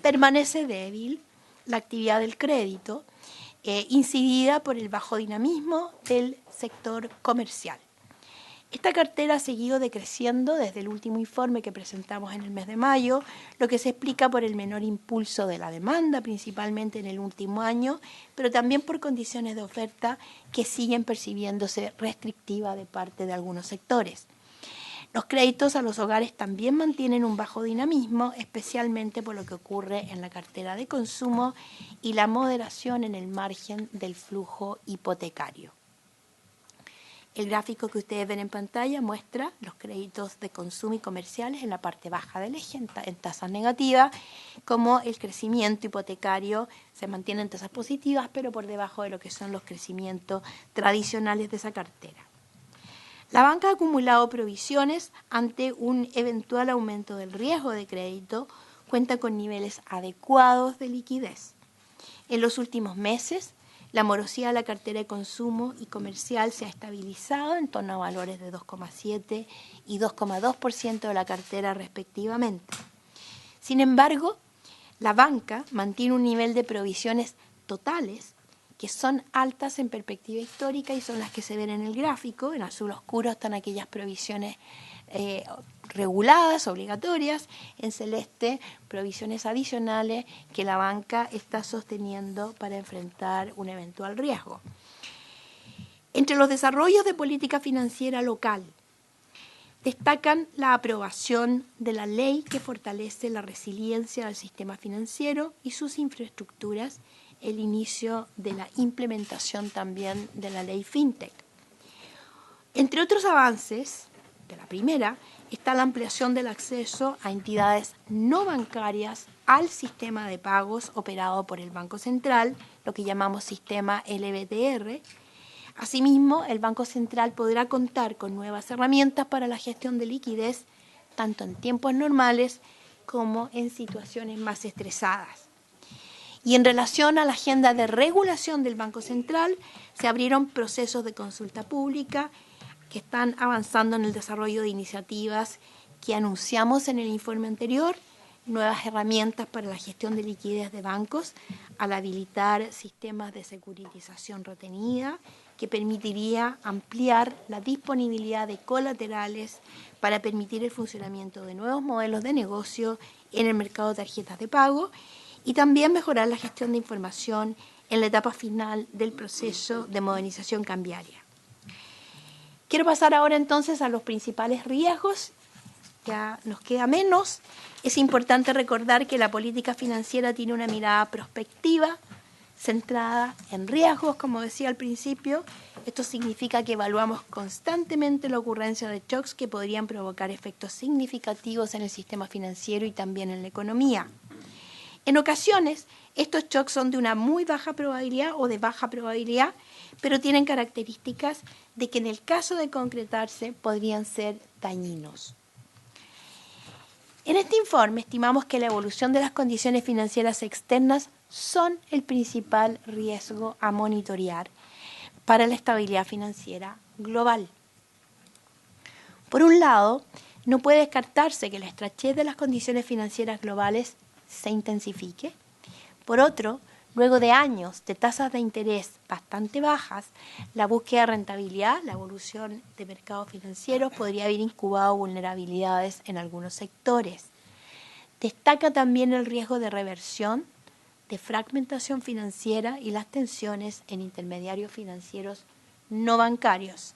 permanece débil la actividad del crédito, incidida por el bajo dinamismo del sector comercial. Esta cartera ha seguido decreciendo desde el último informe que presentamos en el mes de mayo, lo que se explica por el menor impulso de la demanda, principalmente en el último año, pero también por condiciones de oferta que siguen percibiéndose restrictivas de parte de algunos sectores. Los créditos a los hogares también mantienen un bajo dinamismo, especialmente por lo que ocurre en la cartera de consumo y la moderación en el margen del flujo hipotecario. El gráfico que ustedes ven en pantalla muestra los créditos de consumo y comerciales en la parte baja del eje, en tasas negativas, como el crecimiento hipotecario se mantiene en tasas positivas, pero por debajo de lo que son los crecimientos tradicionales de esa cartera. La banca ha acumulado provisiones ante un eventual aumento del riesgo de crédito, cuenta con niveles adecuados de liquidez. En los últimos meses, la morosidad de la cartera de consumo y comercial se ha estabilizado en torno a valores de 2,7 y 2,2% de la cartera respectivamente. Sin embargo, la banca mantiene un nivel de provisiones totales que son altas en perspectiva histórica y son las que se ven en el gráfico. En azul oscuro están aquellas provisiones reguladas, obligatorias, en celeste provisiones adicionales que la banca está sosteniendo para enfrentar un eventual riesgo. Entre los desarrollos de política financiera local, destacan la aprobación de la ley que fortalece la resiliencia del sistema financiero y sus infraestructuras, el inicio de la implementación también de la ley FinTech. Entre otros avances, de la primera, está la ampliación del acceso a entidades no bancarias al sistema de pagos operado por el Banco Central, lo que llamamos sistema LBTR. Asimismo, el Banco Central podrá contar con nuevas herramientas para la gestión de liquidez, tanto en tiempos normales como en situaciones más estresadas. Y en relación a la agenda de regulación del Banco Central, se abrieron procesos de consulta pública que están avanzando en el desarrollo de iniciativas que anunciamos en el informe anterior, nuevas herramientas para la gestión de liquidez de bancos, al habilitar sistemas de securitización retenida, que permitiría ampliar la disponibilidad de colaterales para permitir el funcionamiento de nuevos modelos de negocio en el mercado de tarjetas de pago y también mejorar la gestión de información en la etapa final del proceso de modernización cambiaria. Quiero pasar ahora entonces a los principales riesgos. Ya nos queda menos. Es importante recordar que la política financiera tiene una mirada prospectiva, centrada en riesgos, como decía al principio. Esto significa que evaluamos constantemente la ocurrencia de shocks que podrían provocar efectos significativos en el sistema financiero y también en la economía. En ocasiones, estos shocks son de una muy baja probabilidad o de baja probabilidad, pero tienen características de que en el caso de concretarse podrían ser dañinos. En este informe estimamos que la evolución de las condiciones financieras externas son el principal riesgo a monitorear para la estabilidad financiera global. Por un lado, no puede descartarse que la estrechez de las condiciones financieras globales se intensifique. Por otro, luego de años de tasas de interés bastante bajas, la búsqueda de rentabilidad, la evolución de mercados financieros podría haber incubado vulnerabilidades en algunos sectores. Destaca también el riesgo de reversión, de fragmentación financiera y las tensiones en intermediarios financieros no bancarios.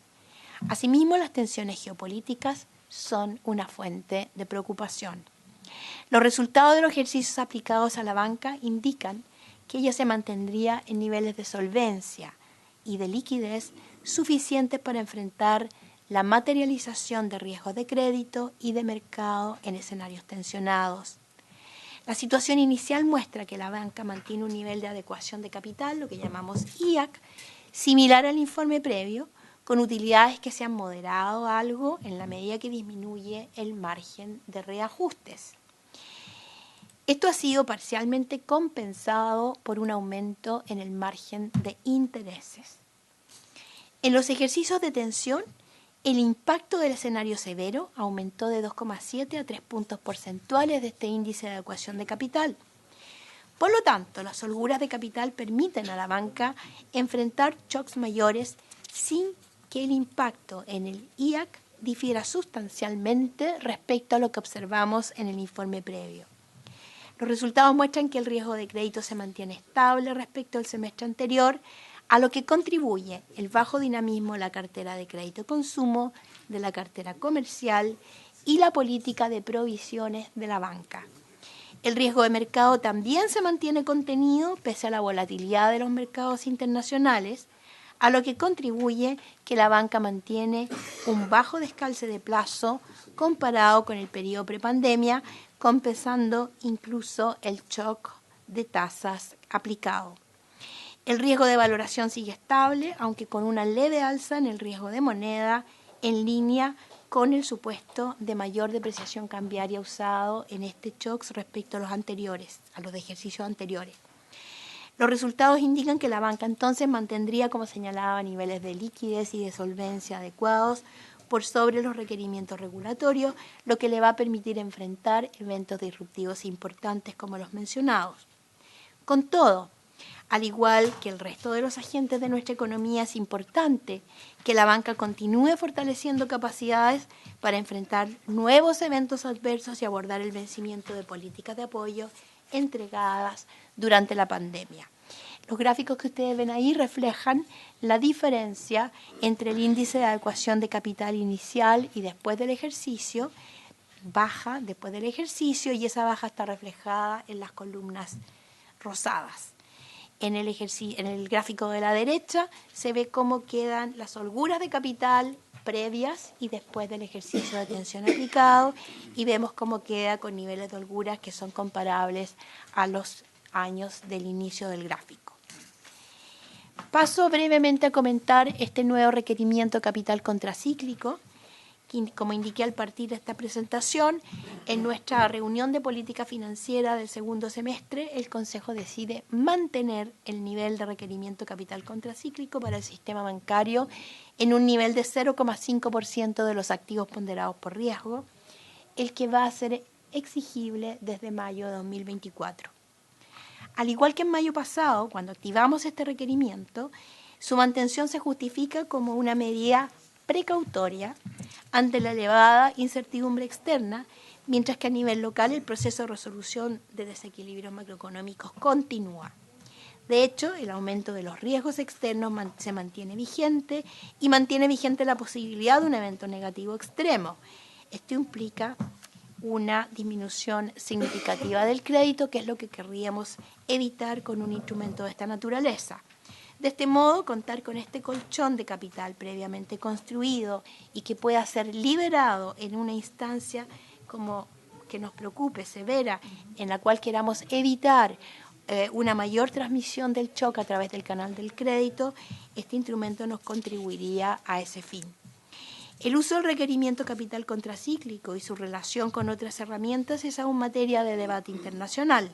Asimismo, las tensiones geopolíticas son una fuente de preocupación. Los resultados de los ejercicios aplicados a la banca indican que ella se mantendría en niveles de solvencia y de liquidez suficientes para enfrentar la materialización de riesgos de crédito y de mercado en escenarios tensionados. La situación inicial muestra que la banca mantiene un nivel de adecuación de capital, lo que llamamos IAC, similar al informe previo, con utilidades que se han moderado algo en la medida que disminuye el margen de reajustes. Esto ha sido parcialmente compensado por un aumento en el margen de intereses. En los ejercicios de tensión, el impacto del escenario severo aumentó de 2,7 a 3 puntos porcentuales de este índice de adecuación de capital. Por lo tanto, las holguras de capital permiten a la banca enfrentar shocks mayores sin que el impacto en el IAC difiera sustancialmente respecto a lo que observamos en el informe previo. Los resultados muestran que el riesgo de crédito se mantiene estable respecto al semestre anterior, a lo que contribuye el bajo dinamismo de la cartera de crédito consumo, de la cartera comercial y la política de provisiones de la banca. El riesgo de mercado también se mantiene contenido pese a la volatilidad de los mercados internacionales, a lo que contribuye que la banca mantiene un bajo descalce de plazo comparado con el periodo prepandemia, compensando incluso el shock de tasas aplicado. El riesgo de valoración sigue estable, aunque con una leve alza en el riesgo de moneda, en línea con el supuesto de mayor depreciación cambiaria usado en este shock respecto a los anteriores, a los de ejercicios anteriores. Los resultados indican que la banca entonces mantendría, como señalaba, niveles de liquidez y de solvencia adecuados por sobre los requerimientos regulatorios, lo que le va a permitir enfrentar eventos disruptivos importantes como los mencionados. Con todo, Al igual que el resto de los agentes de nuestra economía, es importante que la banca continúe fortaleciendo capacidades para enfrentar nuevos eventos adversos y abordar el vencimiento de políticas de apoyo entregadas durante la pandemia. Los gráficos que ustedes ven ahí reflejan la diferencia entre el índice de adecuación de capital inicial y después del ejercicio, baja después del ejercicio, y esa baja está reflejada en las columnas rosadas. En el gráfico de la derecha se ve cómo quedan las holguras de capital previas y después del ejercicio de atención aplicado, y vemos cómo queda con niveles de holguras que son comparables a los años del inicio del gráfico. Paso brevemente a comentar este nuevo requerimiento de capital contracíclico. Como indiqué al partir de esta presentación, en nuestra reunión de política financiera del segundo semestre, el Consejo decide mantener el nivel de requerimiento de capital contracíclico para el sistema bancario en un nivel de 0,5% de los activos ponderados por riesgo, el que va a ser exigible desde mayo de 2024. Al igual que en mayo pasado, cuando activamos este requerimiento, su mantención se justifica como una medida precautoria ante la elevada incertidumbre externa, mientras que a nivel local el proceso de resolución de desequilibrios macroeconómicos continúa. De hecho, el aumento de los riesgos externos se mantiene vigente y mantiene vigente la posibilidad de un evento negativo extremo. Esto implica una disminución significativa del crédito, que es lo que querríamos evitar con un instrumento de esta naturaleza. De este modo, contar con este colchón de capital previamente construido y que pueda ser liberado en una instancia como que nos preocupe, severa, en la cual queramos evitar una mayor transmisión del shock a través del canal del crédito, este instrumento nos contribuiría a ese fin. El uso del requerimiento capital contracíclico y su relación con otras herramientas es aún materia de debate internacional.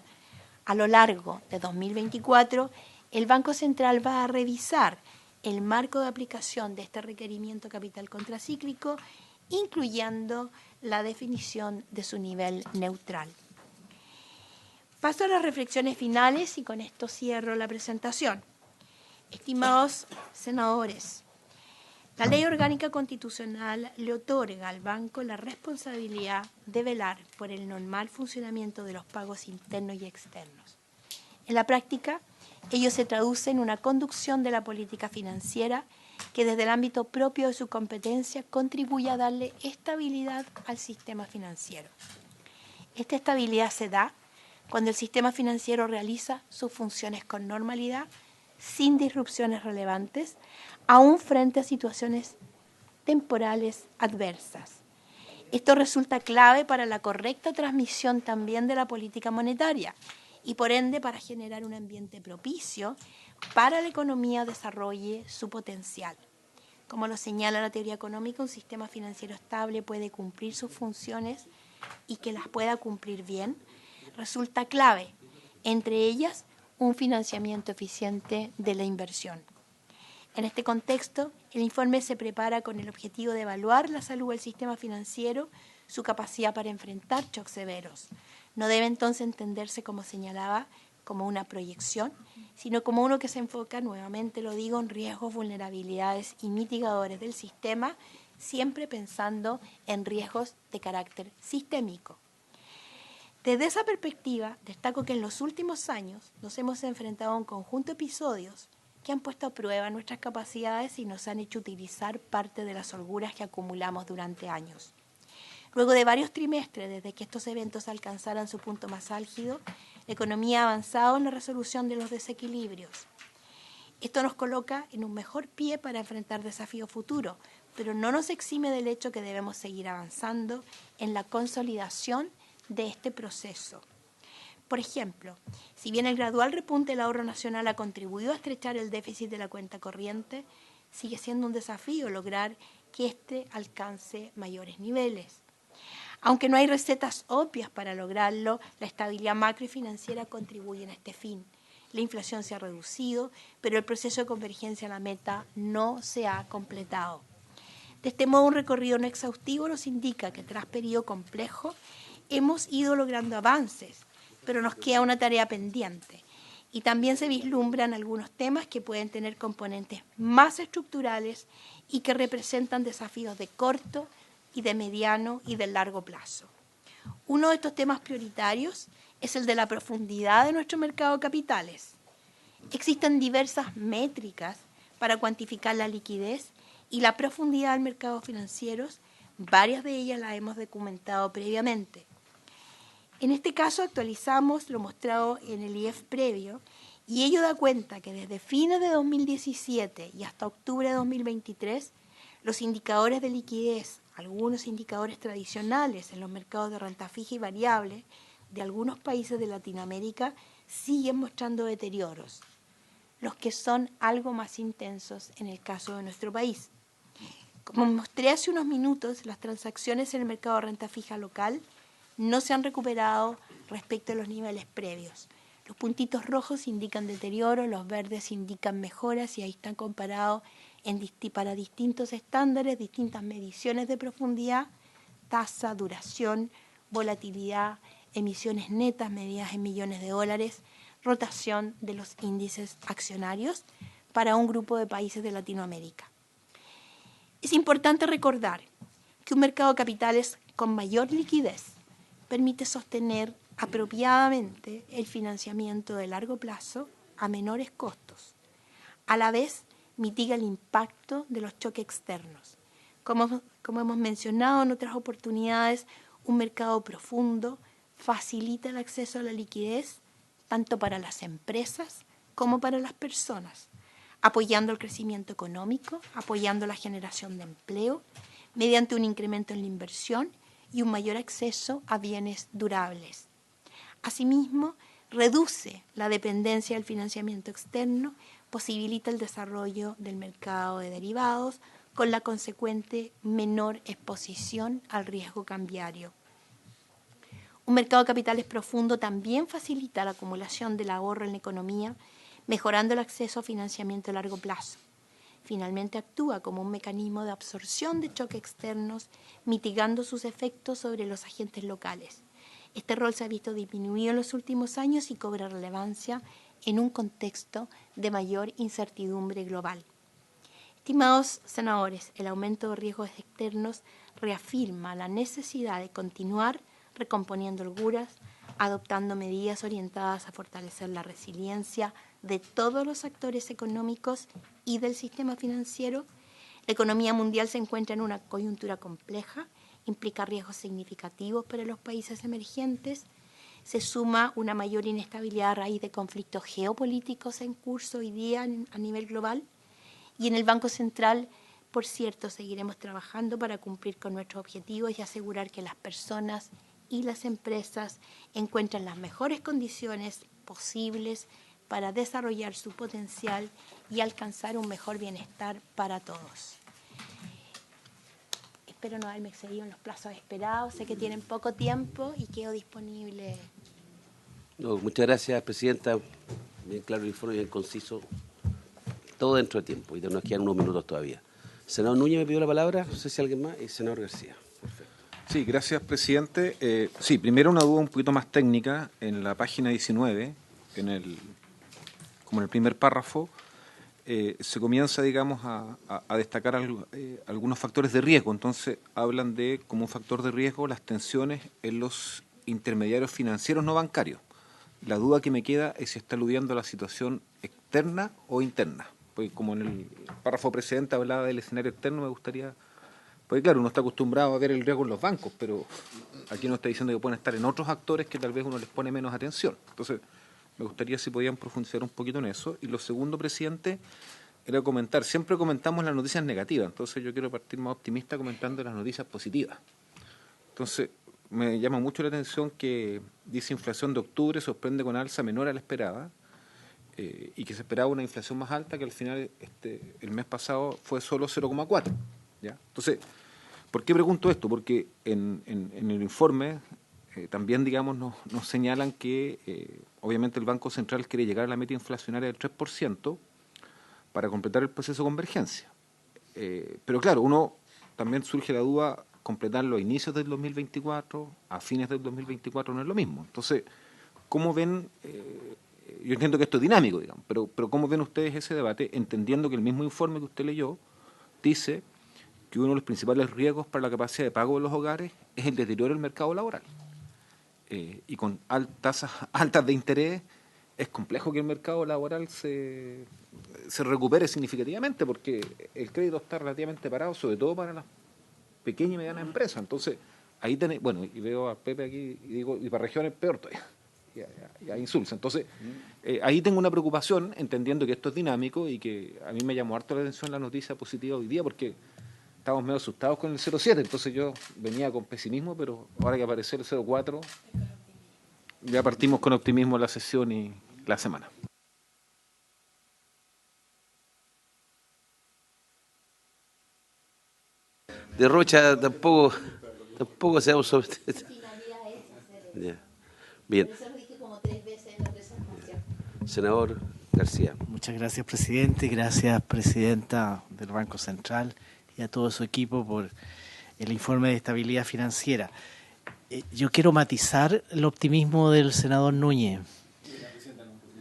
A lo largo de 2024, el Banco Central va a revisar el marco de aplicación de este requerimiento capital contracíclico, incluyendo la definición de su nivel neutral. Paso a las reflexiones finales y con esto cierro la presentación. Estimados senadores, la Ley Orgánica Constitucional le otorga al Banco la responsabilidad de velar por el normal funcionamiento de los pagos internos y externos. En la práctica, ello se traduce en una conducción de la política financiera que desde el ámbito propio de su competencia contribuye a darle estabilidad al sistema financiero. Esta estabilidad se da cuando el sistema financiero realiza sus funciones con normalidad, sin disrupciones relevantes, aún frente a situaciones temporales adversas. Esto resulta clave para la correcta transmisión también de la política monetaria y por ende para generar un ambiente propicio para la economía desarrolle su potencial. Como lo señala la teoría económica, un sistema financiero estable puede cumplir sus funciones y que las pueda cumplir bien resulta clave, entre ellas un financiamiento eficiente de la inversión. En este contexto, el informe se prepara con el objetivo de evaluar la salud del sistema financiero, su capacidad para enfrentar shocks severos. No debe entonces entenderse, como señalaba, como una proyección, sino como uno que se enfoca, nuevamente lo digo, en riesgos, vulnerabilidades y mitigadores del sistema, siempre pensando en riesgos de carácter sistémico. Desde esa perspectiva, destaco que en los últimos años nos hemos enfrentado a un conjunto de episodios que han puesto a prueba nuestras capacidades y nos han hecho utilizar parte de las holguras que acumulamos durante años. Luego de varios trimestres desde que estos eventos alcanzaran su punto más álgido, la economía ha avanzado en la resolución de los desequilibrios. Esto nos coloca en un mejor pie para enfrentar desafíos futuros, pero no nos exime del hecho que debemos seguir avanzando en la consolidación de este proceso. Por ejemplo, si bien el gradual repunte del ahorro nacional ha contribuido a estrechar el déficit de la cuenta corriente, sigue siendo un desafío lograr que éste alcance mayores niveles. Aunque no hay recetas obvias para lograrlo, la estabilidad macro y financiera contribuye a este fin. La inflación se ha reducido, pero el proceso de convergencia a la meta no se ha completado. De este modo, un recorrido no exhaustivo nos indica que tras periodo complejo hemos ido logrando avances, pero nos queda una tarea pendiente, Y también se vislumbran algunos temas que pueden tener componentes más estructurales y que representan desafíos de corto y de mediano y de largo plazo. Uno de estos temas prioritarios es el de la profundidad de nuestro mercado de capitales. Existen diversas métricas para cuantificar la liquidez y la profundidad del mercado financieros. Varias de ellas las hemos documentado previamente. En este caso actualizamos lo mostrado en el IEF previo y ello da cuenta que desde fines de 2017 y hasta octubre de 2023 los indicadores de liquidez, algunos indicadores tradicionales en los mercados de renta fija y variable de algunos países de Latinoamérica siguen mostrando deterioros, los que son algo más intensos en el caso de nuestro país. Como mostré hace unos minutos, las transacciones en el mercado de renta fija local no se han recuperado respecto a los niveles previos. Los puntitos rojos indican deterioro, los verdes indican mejoras y ahí están comparados para distintos estándares, distintas mediciones de profundidad, tasa, duración, volatilidad, emisiones netas medidas en millones de dólares, rotación de los índices accionarios para un grupo de países de Latinoamérica. Es importante recordar que un mercado de capitales con mayor liquidez permite sostener apropiadamente el financiamiento de largo plazo a menores costos. A la vez, mitiga el impacto de los choques externos. Como hemos mencionado en otras oportunidades, un mercado profundo facilita el acceso a la liquidez tanto para las empresas como para las personas, apoyando el crecimiento económico, apoyando la generación de empleo, mediante un incremento en la inversión y un mayor acceso a bienes durables. Asimismo, reduce la dependencia del financiamiento externo, posibilita el desarrollo del mercado de derivados con la consecuente menor exposición al riesgo cambiario. Un mercado de capitales profundo también facilita la acumulación del ahorro en la economía, mejorando el acceso a financiamiento a largo plazo. Finalmente actúa como un mecanismo de absorción de choques externos, mitigando sus efectos sobre los agentes locales. Este rol se ha visto disminuido en los últimos años y cobra relevancia en un contexto de mayor incertidumbre global. Estimados senadores, el aumento de riesgos externos reafirma la necesidad de continuar recomponiendo holguras, adoptando medidas orientadas a fortalecer la resiliencia de todos los actores económicos y del sistema financiero. La economía mundial se encuentra en una coyuntura compleja, implica riesgos significativos para los países emergentes, se suma una mayor inestabilidad a raíz de conflictos geopolíticos en curso hoy día a nivel global, y en el Banco Central, por cierto, seguiremos trabajando para cumplir con nuestros objetivos y asegurar que las personas y las empresas encuentran las mejores condiciones posibles para desarrollar su potencial y alcanzar un mejor bienestar para todos. Espero no haberme excedido en los plazos esperados. Sé que tienen poco tiempo y quedo disponible.
No, muchas gracias, Presidenta. Bien claro el informe, bien conciso. Todo dentro de tiempo y nos quedan unos minutos todavía. Senador Núñez me pidió la palabra, no sé si alguien más, y senador García. Perfecto.
Sí, gracias, presidente. Sí, primero una duda un poquito más técnica. En la página 19, como en el primer párrafo, se comienza, digamos, a destacar algunos factores de riesgo. Entonces, hablan de, como un factor de riesgo, las tensiones en los intermediarios financieros no bancarios. La duda que me queda es si está aludiendo a la situación externa o interna. Porque como en el párrafo precedente hablaba del escenario externo, me gustaría... Porque claro, uno está acostumbrado a ver el riesgo en los bancos, pero aquí nos está diciendo que pueden estar en otros actores que tal vez uno les pone menos atención. Entonces, me gustaría si podían profundizar un poquito en eso. Y lo segundo, presidente, era comentar, siempre comentamos las noticias negativas, entonces yo quiero partir más optimista comentando las noticias positivas. Entonces, me llama mucho la atención que dice inflación de octubre sorprende con alza menor a la esperada, y que se esperaba una inflación más alta, que al final el mes pasado fue solo 0,4. ¿Ya? Entonces, ¿por qué pregunto esto? Porque en el informe también, digamos, nos señalan que obviamente el Banco Central quiere llegar a la meta inflacionaria del 3% para completar el proceso de convergencia. Pero claro, uno también surge la duda, completarlo a inicios del 2024, a fines del 2024 no es lo mismo. Entonces, ¿cómo ven yo entiendo que esto es dinámico, digamos, pero ¿cómo ven ustedes ese debate, entendiendo que el mismo informe que usted leyó dice que uno de los principales riesgos para la capacidad de pago de los hogares es el deterioro del mercado laboral? Y con tasas altas de interés es complejo que el mercado laboral se recupere significativamente, porque el crédito está relativamente parado, sobre todo para las pequeñas y medianas empresas. Entonces, ahí tenéis, bueno, y veo a Pepe aquí y digo, y para regiones peor todavía, ya insulsa. Entonces, ahí tengo una preocupación, entendiendo que esto es dinámico y que a mí me llamó harto la atención la noticia positiva hoy día, porque estábamos medio asustados con el 0,7, entonces yo venía con pesimismo, pero ahora que apareció el 0,4, ya partimos con optimismo la sesión y la semana.
De Rocha tampoco seamos sobre... Ya. Bien.
Por eso lo dije como 3 veces en la presentación.
Senador García.
Muchas gracias, presidente. Gracias, presidenta del Banco Central y a todo su equipo por el informe de estabilidad financiera. Yo quiero matizar el optimismo del senador Núñez.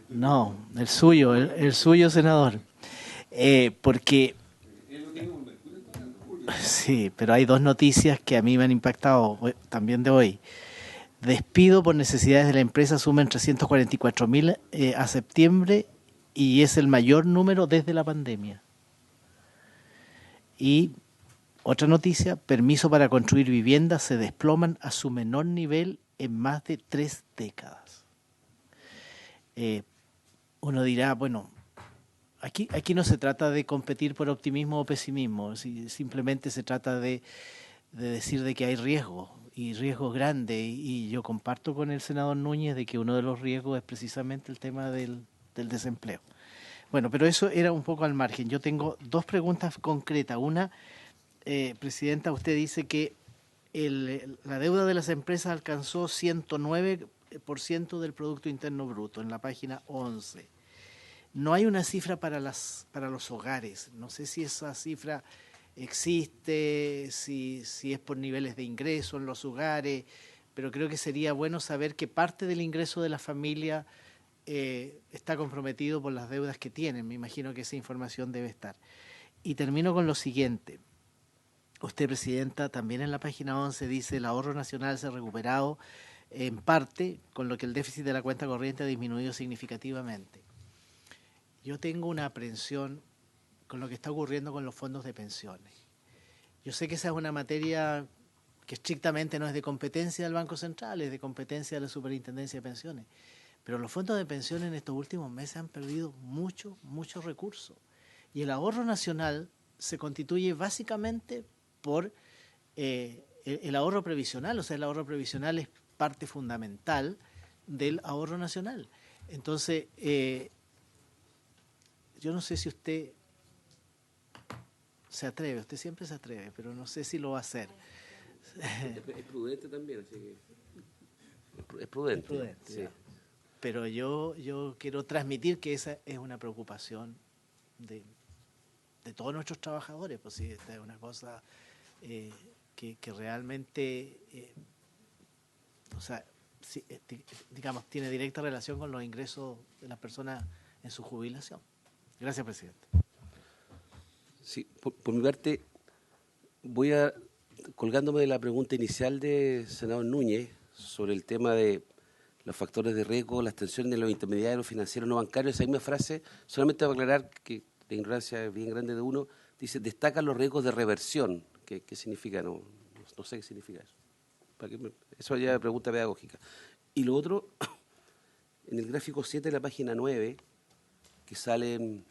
No, el suyo, senador. Porque... Sí, pero hay 2 noticias que a mí me han impactado también de hoy. Despido por necesidades de la empresa sumen 344.000 a septiembre y es el mayor número desde la pandemia. Y otra noticia, permiso para construir viviendas se desploman a su menor nivel en más de 3 décadas. Uno dirá, bueno, aquí no se trata de competir por optimismo o pesimismo, simplemente se trata de decir de que hay riesgos y riesgos grandes, y yo comparto con el senador Núñez de que uno de los riesgos es precisamente el tema del desempleo. Bueno, pero eso era un poco al margen. Yo tengo 2 preguntas concretas. Una, presidenta, usted dice que la deuda de las empresas alcanzó 109% del Producto Interno Bruto en la página 11. No hay una cifra para los hogares. No sé si esa cifra existe, si es por niveles de ingreso en los hogares, pero creo que sería bueno saber que parte del ingreso de la familia está comprometido por las deudas que tienen. Me imagino que esa información debe estar. Y termino con lo siguiente. Usted, presidenta, también en la página 11 dice el ahorro nacional se ha recuperado en parte, con lo que el déficit de la cuenta corriente ha disminuido significativamente. Yo tengo una aprensión con lo que está ocurriendo con los fondos de pensiones. Yo sé que esa es una materia que estrictamente no es de competencia del Banco Central, es de competencia de la Superintendencia de Pensiones. Pero los fondos de pensiones en estos últimos meses han perdido muchos recursos. Y el ahorro nacional se constituye básicamente por el ahorro previsional. O sea, el ahorro previsional es parte fundamental del ahorro nacional. Entonces, yo no sé si usted se atreve, usted siempre se atreve, pero no sé si lo va a hacer.
Es prudente también, así que... Es prudente.
Es prudente,
sí.
Pero yo quiero transmitir que esa es una preocupación de todos nuestros trabajadores, pues sí, esta es una cosa que realmente, o sea, sí, digamos, tiene directa relación con los ingresos de las personas en su jubilación. Gracias, presidente.
Sí, por mi parte, colgándome de la pregunta inicial de senador Núñez sobre el tema de los factores de riesgo, las tensiones de los intermediarios financieros no bancarios, esa misma frase, solamente para aclarar que la ignorancia es bien grande de uno, dice, destacan los riesgos de reversión. ¿Qué significa? No sé qué significa eso. Eso ya es pregunta pedagógica. Y lo otro, en el gráfico 7 de la página 9, que sale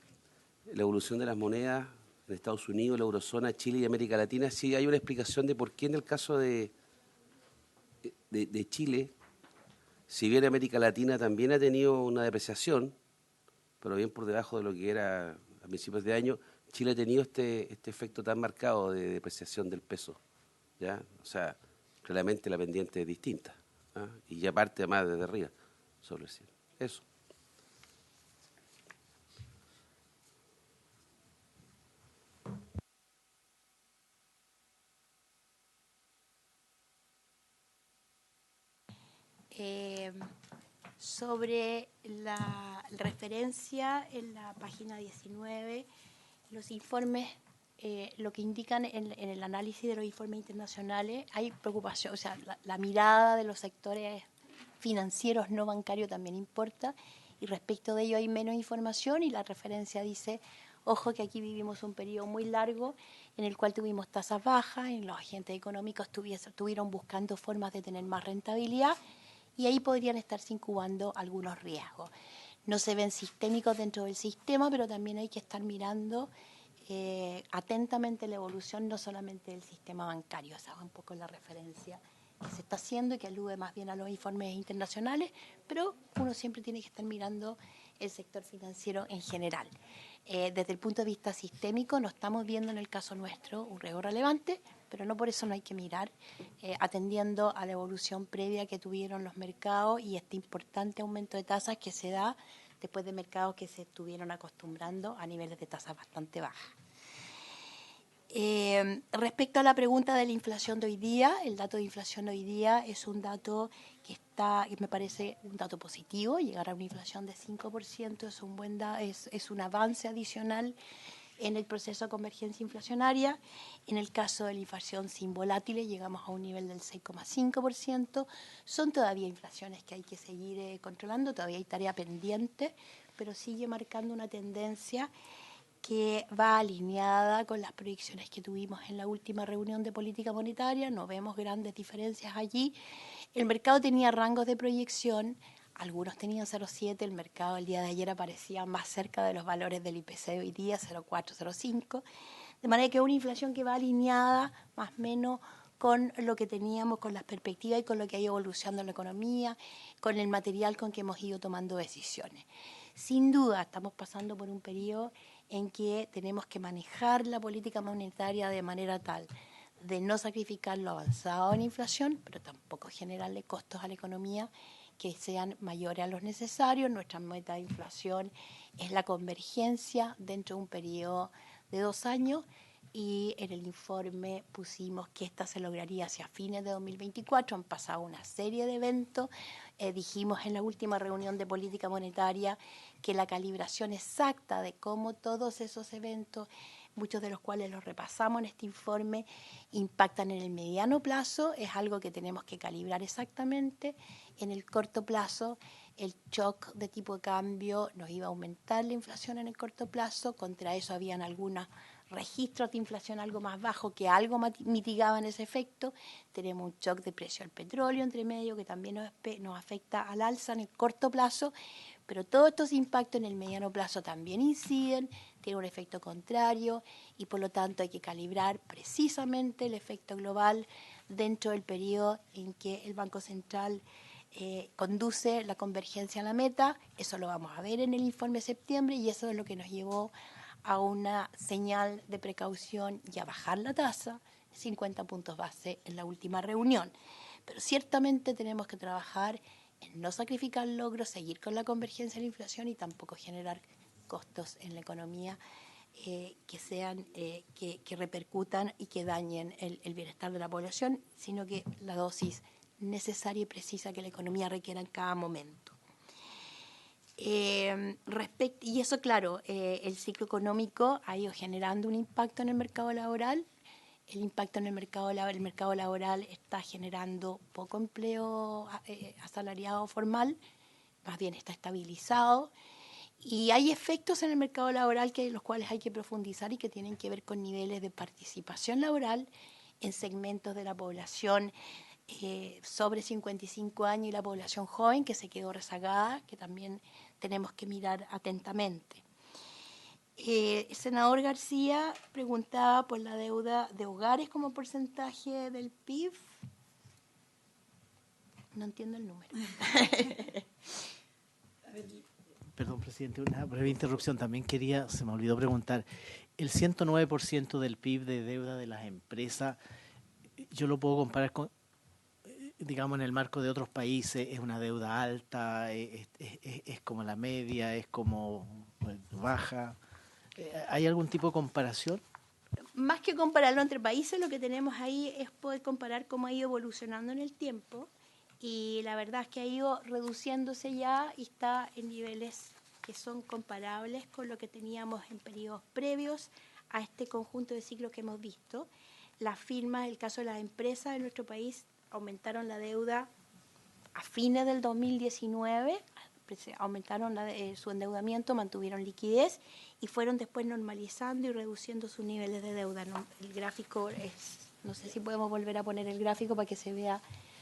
la evolución de las monedas en Estados Unidos, la eurozona, Chile y América Latina, sí hay una explicación de por qué en el caso de Chile, si bien América Latina también ha tenido una depreciación, pero bien por debajo de lo que era a principios de año, Chile ha tenido este efecto tan marcado de depreciación del peso, ¿ya? O sea, claramente la pendiente es distinta, ¿ah? Y ya parte además desde arriba, sobre el cielo. Eso.
Sobre referencia en la página 19, los informes, lo que indican en el análisis de los informes internacionales, hay preocupación, o sea, la mirada de los sectores financieros no bancarios también importa, y respecto de ello hay menos información, y la referencia dice, ojo que aquí vivimos un periodo muy largo en el cual tuvimos tasas bajas, en los agentes económicos estuvieron buscando formas de tener más rentabilidad, y ahí podrían estarse incubando algunos riesgos. No se ven sistémicos dentro del sistema, pero también hay que estar mirando atentamente la evolución, no solamente del sistema bancario. Esa es un poco la referencia que se está haciendo y que alude más bien a los informes internacionales, pero uno siempre tiene que estar mirando el sector financiero en general. Desde el punto de vista sistémico, no estamos viendo en el caso nuestro un riesgo relevante, pero no por eso no hay que mirar, atendiendo a la evolución previa que tuvieron los mercados y este importante aumento de tasas que se da después de mercados que se estuvieron acostumbrando a niveles de tasas bastante bajas. Respecto a la pregunta de la inflación de hoy día, el dato de inflación de hoy día es un dato que me parece un dato positivo. Llegar a una inflación de 5% es un es un avance adicional en el proceso de convergencia inflacionaria. En el caso de la inflación sin volátiles llegamos a un nivel del 6,5%. Son todavía inflaciones que hay que seguir controlando, todavía hay tarea pendiente, pero sigue marcando una tendencia que va alineada con las proyecciones que tuvimos en la última reunión de política monetaria. No vemos grandes diferencias allí. El mercado tenía rangos de proyección, algunos tenían 0,7, el mercado el día de ayer aparecía más cerca de los valores del IPC de hoy día, 0,4, 0,5, de manera que una inflación que va alineada más o menos con lo que teníamos, con las perspectivas y con lo que ha ido evolucionando en la economía, con el material con que hemos ido tomando decisiones. Sin duda estamos pasando por un periodo en que tenemos que manejar la política monetaria de manera tal de no sacrificar lo avanzado en inflación, pero tampoco generarle costos a la economía que sean mayores a los necesarios. Nuestra meta de inflación es la convergencia dentro de un periodo de 2 años, y en el informe pusimos que esta se lograría hacia fines de 2024. Han pasado una serie de eventos. Dijimos en la última reunión de política monetaria que la calibración exacta de cómo todos esos eventos, muchos de los cuales los repasamos en este informe, impactan en el mediano plazo, es algo que tenemos que calibrar exactamente. En el corto plazo, el shock de tipo de cambio nos iba a aumentar la inflación en el corto plazo. Contra eso habían algunos registros de inflación algo más bajos que algo mitigaban ese efecto. Tenemos un shock de precio del petróleo entre medio que también nos afecta al alza en el corto plazo, pero todos estos impactos en el mediano plazo también inciden, tienen un efecto contrario, y por lo tanto hay que calibrar precisamente el efecto global dentro del periodo en que el Banco Central conduce la convergencia a la meta. Eso lo vamos a ver en el informe de septiembre, y eso es lo que nos llevó a una señal de precaución y a bajar la tasa 50 puntos base en la última reunión. Pero ciertamente tenemos que trabajar en no sacrificar logros, seguir con la convergencia de la inflación y tampoco generar costos en la economía que sean que repercutan y que dañen el bienestar de la población, sino que la dosis necesaria y precisa que la economía requiera en cada momento. Y eso, claro, el ciclo económico ha ido generando un impacto en el mercado laboral. El impacto en el mercado laboral está generando poco empleo asalariado formal, más bien está estabilizado. Y hay efectos en el mercado laboral los cuales hay que profundizar y que tienen que ver con niveles de participación laboral en segmentos de la población sobre 55 años y la población joven que se quedó rezagada, que también tenemos que mirar atentamente. El senador García preguntaba por la deuda de hogares como porcentaje del PIB. No entiendo el número.
Perdón, presidente, una breve interrupción. También se me olvidó preguntar, el 109% del PIB de deuda de las empresas, yo lo puedo comparar con, digamos, en el marco de otros países, es una deuda alta, es como la media, es como baja. ¿Hay algún tipo de comparación?
Más que compararlo entre países, lo que tenemos ahí es poder comparar cómo ha ido evolucionando en el tiempo, y la verdad es que ha ido reduciéndose ya y está en niveles que son comparables con lo que teníamos en periodos previos a este conjunto de ciclos que hemos visto. Las firmas, el caso de las empresas en nuestro país, aumentaron la deuda a fines del 2019, aumentaron su endeudamiento, mantuvieron liquidez y fueron después normalizando y reduciendo sus niveles de deuda. El gráfico no sé si podemos volver a poner el gráfico para que se vea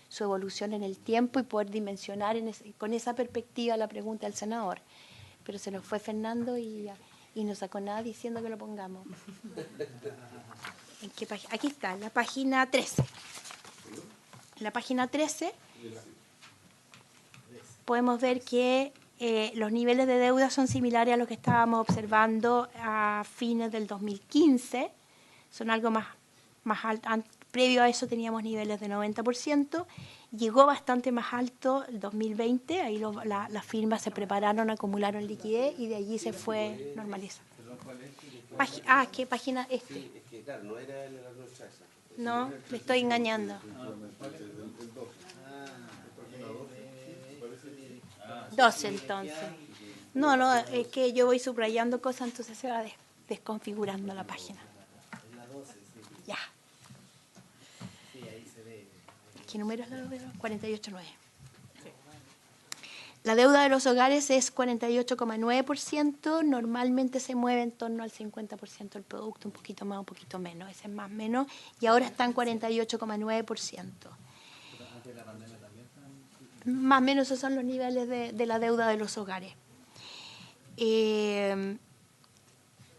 su evolución en el tiempo y poder dimensionar con esa perspectiva la pregunta del senador. Pero se nos fue Fernando y no sacó nada diciendo que lo pongamos. ¿En qué página? Aquí está, en la página 13. En la página 13 podemos ver que los niveles de deuda son similares a los que estábamos observando a fines del 2015. Son algo más alto. Previo a eso teníamos niveles de 90%. Llegó bastante más alto el 2020. Ahí las firmas se prepararon, acumularon liquidez y de allí se fue normalizando. ¿Qué página?
Sí, es que claro, no era la nuestra esa.
No, me estoy engañando. 12 entonces. No, es que yo voy subrayando cosas, entonces se va desconfigurando la página. Ya. ¿Qué número es la deuda? 48.9. La deuda de los hogares es 48,9%, normalmente se mueve en torno al 50% del producto, un poquito más, un poquito menos, ese es más o menos, y ahora está en 48,9%. Más o menos esos son los niveles de la deuda de los hogares.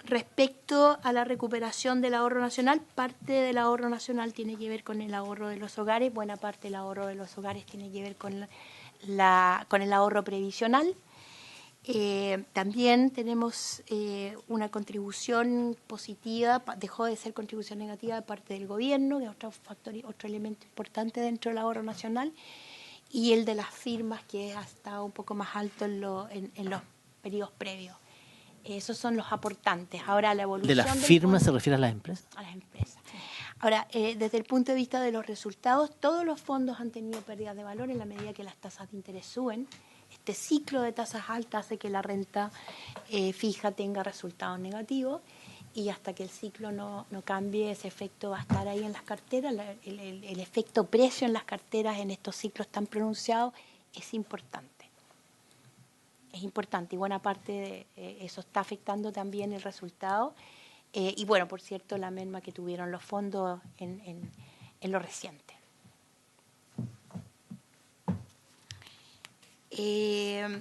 Respecto a la recuperación del ahorro nacional, parte del ahorro nacional tiene que ver con el ahorro de los hogares, buena parte del ahorro de los hogares tiene que ver con el ahorro previsional. También tenemos una contribución positiva, dejó de ser contribución negativa de parte del gobierno, que es otro elemento importante dentro del ahorro nacional, y el de las firmas, que ha estado un poco más alto en los periodos previos. Esos son los aportantes. Ahora, la evolución
¿De las firmas se refiere a las empresas?
A las empresas. Ahora, desde el punto de vista de los resultados, todos los fondos han tenido pérdidas de valor en la medida que las tasas de interés suben. Este ciclo de tasas altas hace que la renta fija tenga resultados negativos y hasta que el ciclo no cambie, ese efecto va a estar ahí en las carteras. El efecto precio en las carteras en estos ciclos tan pronunciados es importante. Es importante y buena parte de eso está afectando también el resultado. Y bueno, por cierto, la merma que tuvieron los fondos en lo reciente.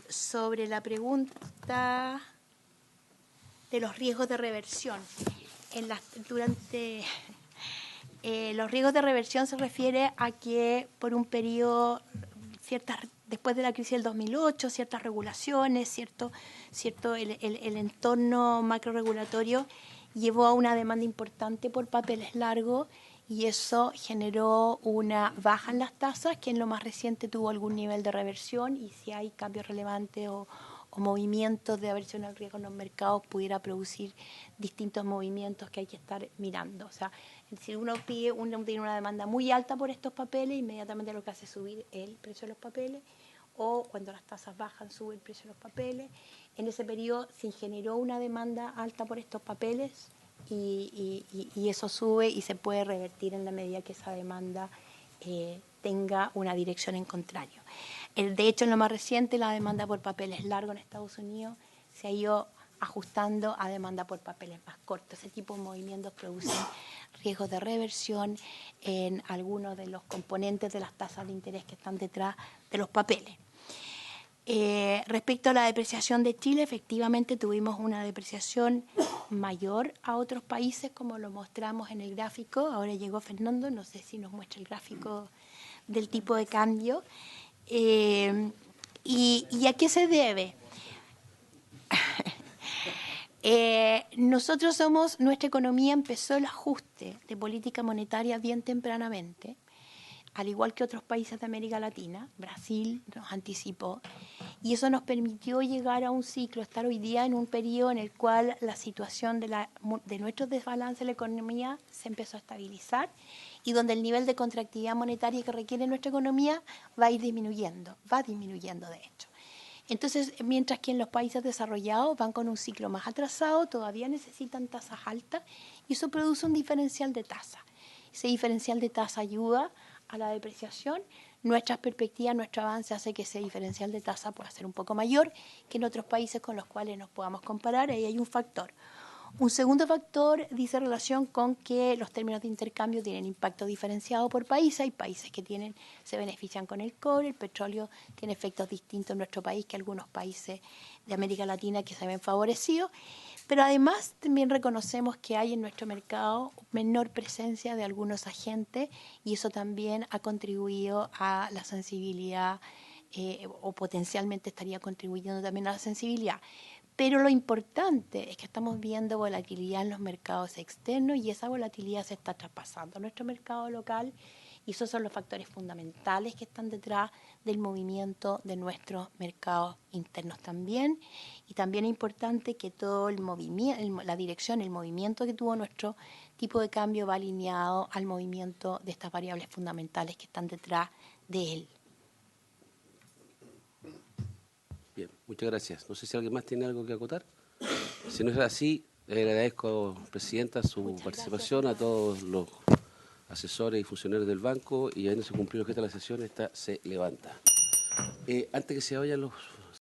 Sobre la pregunta de los riesgos de reversión. Los riesgos de reversión se refiere a que por un periodo, después de la crisis del 2008, ciertas regulaciones, el entorno macroregulatorio llevó a una demanda importante por papeles largos y eso generó una baja en las tasas que en lo más reciente tuvo algún nivel de reversión y si hay cambios relevantes o movimientos de aversión al riesgo en los mercados pudiera producir distintos movimientos que hay que estar mirando. O sea, si uno tiene una demanda muy alta por estos papeles, inmediatamente lo que hace es subir el precio de los papeles o cuando las tasas bajan sube el precio de los papeles. En ese periodo se generó una demanda alta por estos papeles y eso sube y se puede revertir en la medida que esa demanda tenga una dirección en contrario. De hecho, en lo más reciente, la demanda por papeles largos en Estados Unidos se ha ido ajustando a demanda por papeles más cortos. Ese tipo de movimientos producen riesgos de reversión en algunos de los componentes de las tasas de interés que están detrás de los papeles. Respecto a la depreciación de Chile, efectivamente tuvimos una depreciación mayor a otros países, como lo mostramos en el gráfico. Ahora llegó Fernando, no sé si nos muestra el gráfico del tipo de cambio. ¿Y a qué se debe? Nuestra economía empezó el ajuste de política monetaria bien tempranamente, al igual que otros países de América Latina. Brasil nos anticipó y eso nos permitió llegar a un ciclo, estar hoy día en un periodo en el cual la situación de nuestro desbalance de la economía se empezó a estabilizar y donde el nivel de contractividad monetaria que requiere nuestra economía va a ir disminuyendo, de hecho. Entonces, mientras que en los países desarrollados van con un ciclo más atrasado, todavía necesitan tasas altas y eso produce un diferencial de tasa. Ese diferencial de tasa ayuda a la depreciación. Nuestras perspectivas, nuestro avance hace que ese diferencial de tasa pueda ser un poco mayor que en otros países con los cuales nos podamos comparar. Ahí hay un factor. Un segundo factor dice relación con que los términos de intercambio tienen impacto diferenciado por país. Hay países que se benefician con el cobre, el petróleo tiene efectos distintos en nuestro país que algunos países de América Latina que se ven favorecidos. Pero además también reconocemos que hay en nuestro mercado menor presencia de algunos agentes y eso también ha contribuido a la sensibilidad o potencialmente estaría contribuyendo también a la sensibilidad. Pero lo importante es que estamos viendo volatilidad en los mercados externos y esa volatilidad se está traspasando a nuestro mercado local y esos son los factores fundamentales que están detrás del movimiento de nuestros mercados internos también. Y también es importante que todo el movimiento, la dirección, el movimiento que tuvo nuestro tipo de cambio va alineado al movimiento de estas variables fundamentales que están detrás de él.
Bien, muchas gracias. No sé si alguien más tiene algo que acotar. Si no es así, le agradezco, Presidenta, su participación, a todos los asesores y funcionarios del banco y habiéndose cumplido el objeto de la sesión, esta se levanta. Antes que se vayan los